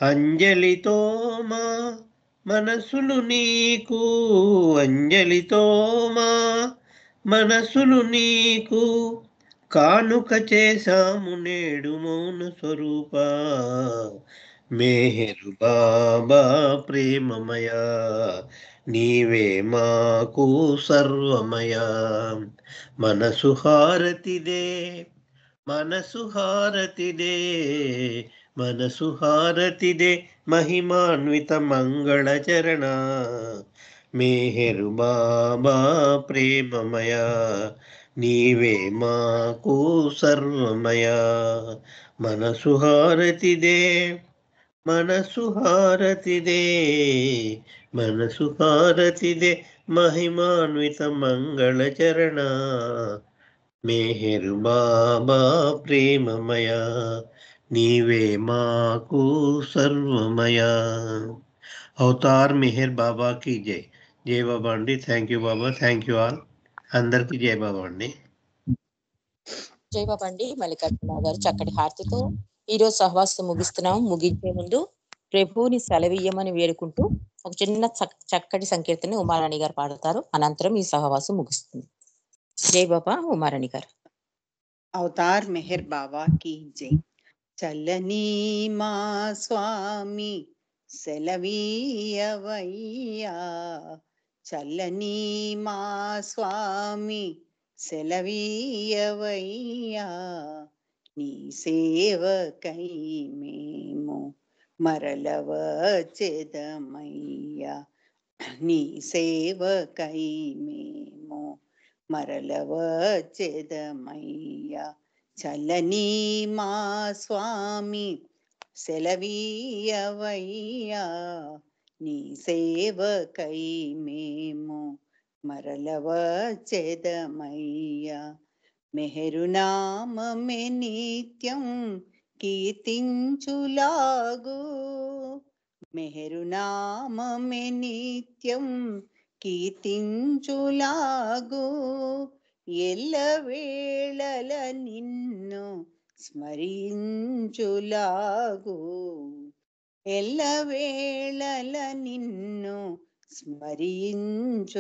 Speaker 11: అంజలితో మా మనసులు నీకు అంజలితో మా మనసులు నీకు కానుక చేశాము నేడు మౌన స్వరూప మేహరు బాబా ప్రేమమయ నీవే మాకు సర్వమయ మనసు హారతిదే మనసు హారతిదే మనసు హారతిదే మహిమాన్విత మంగళచరణ మేహరు బాబా ప్రేమమయ నీవే మాకు సర్వమయ మనసు హారతిదే మనసు హారతిదే మనసు హారతిదే మహిమాన్విత మంగళచరణ మేహరు బాబా ప్రేమమయ నీవే మాకు సర్వమయ అవతార్ మెహర్ బాబా की जय జై బాబా అండి thank you Baba thank you all అందరికీ జై బాబా అండి
Speaker 2: జై బాబా అండి మల్లికార్జున గారు చక్కటి హారతితో ఈ రోజు సహవాసం ముగిస్తున్నాం ముగించే ముందు ప్రభువుని సెలవీయమని వేడుకుంటూ ఒక చిన్న చక్కటి సంకీర్తన ఉమారాణి గారు పాడతారు అనంతరం ఈ సహవాసం ముగుస్తుంది జై బాబా ఉమారాణి గారు
Speaker 12: అవతార్ మెహర్ బాబా की जय చల్లని మా స్వామి సెలవీయవయ్యా చల్లని మా స్వామి సెలవీయవయ్యా నీ సేవకై మేము మరలవచెదమయ్యా నీ సేవకై మేము మరలవచెదమయ్యా చల్లని మా స్వామి సెలవీయవయ్యా నీ సేవకై మేము మరల వచ్చెదమయ్యా. మెహరునామమే నిత్యం కీర్తించులాగు, మెహరునామమే నిత్యం కీర్తించులాగు, ఎల్లవేళల నిన్ను స్మరించులాగు, ఎల్లవేళల నిన్ను స్మరించులాగు.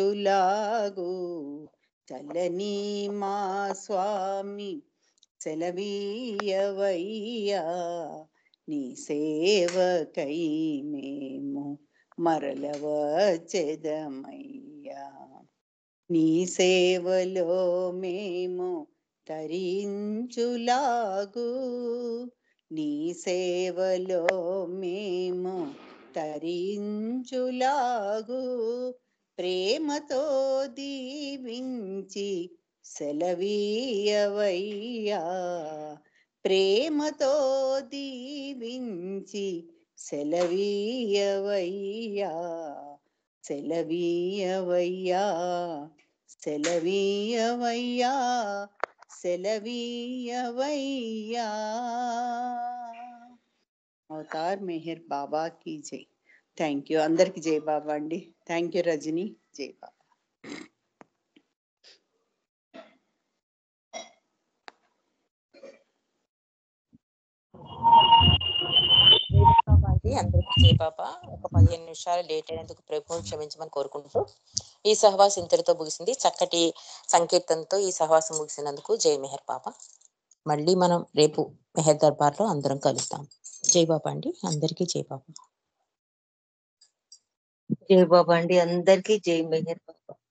Speaker 12: చల్లని మా స్వామి సెలవీయవయ్యా, నీ సేవకై మేము మరల వచ్చెదమయ్యా. నీ సేవలో మేము తరించులాగు, నీ సేవలో మేము తరించులాగు, ప్రేమతో దీవించి సెలవీయవయ్యా, ప్రేమతో దీవించి సెలవీయవయ్యా, సెలవీయవయ్యా, సెలవీయవయ్యా, సెలవీయవయ్యా. అవతార్ మెహర్ బాబా की जय. Thank you. అందరికి జై బాబా అండి. Thank you Rajani. జై బాబా.
Speaker 2: అందరికీ జై బాబా. ఒక 15 నిమిషాలు లేట్ అయినందుకు ప్రభువుని క్షమించమని కోరుకుంటూ ఈ సహవాసం ఇంతటితో ముగిసింది. చక్కటి సంకీర్తనతో ఈ సహవాసం ముగిసినందుకు జై మెహర్ బాబా. మళ్ళీ మనం రేపు మెహర్ దర్బార్ లో అందరం కలుద్దాం. జై బాబా అండి. అందరికీ జై బాబా.
Speaker 13: జై బాబా అండి. అందరికీ జై మెహర్ బాబా.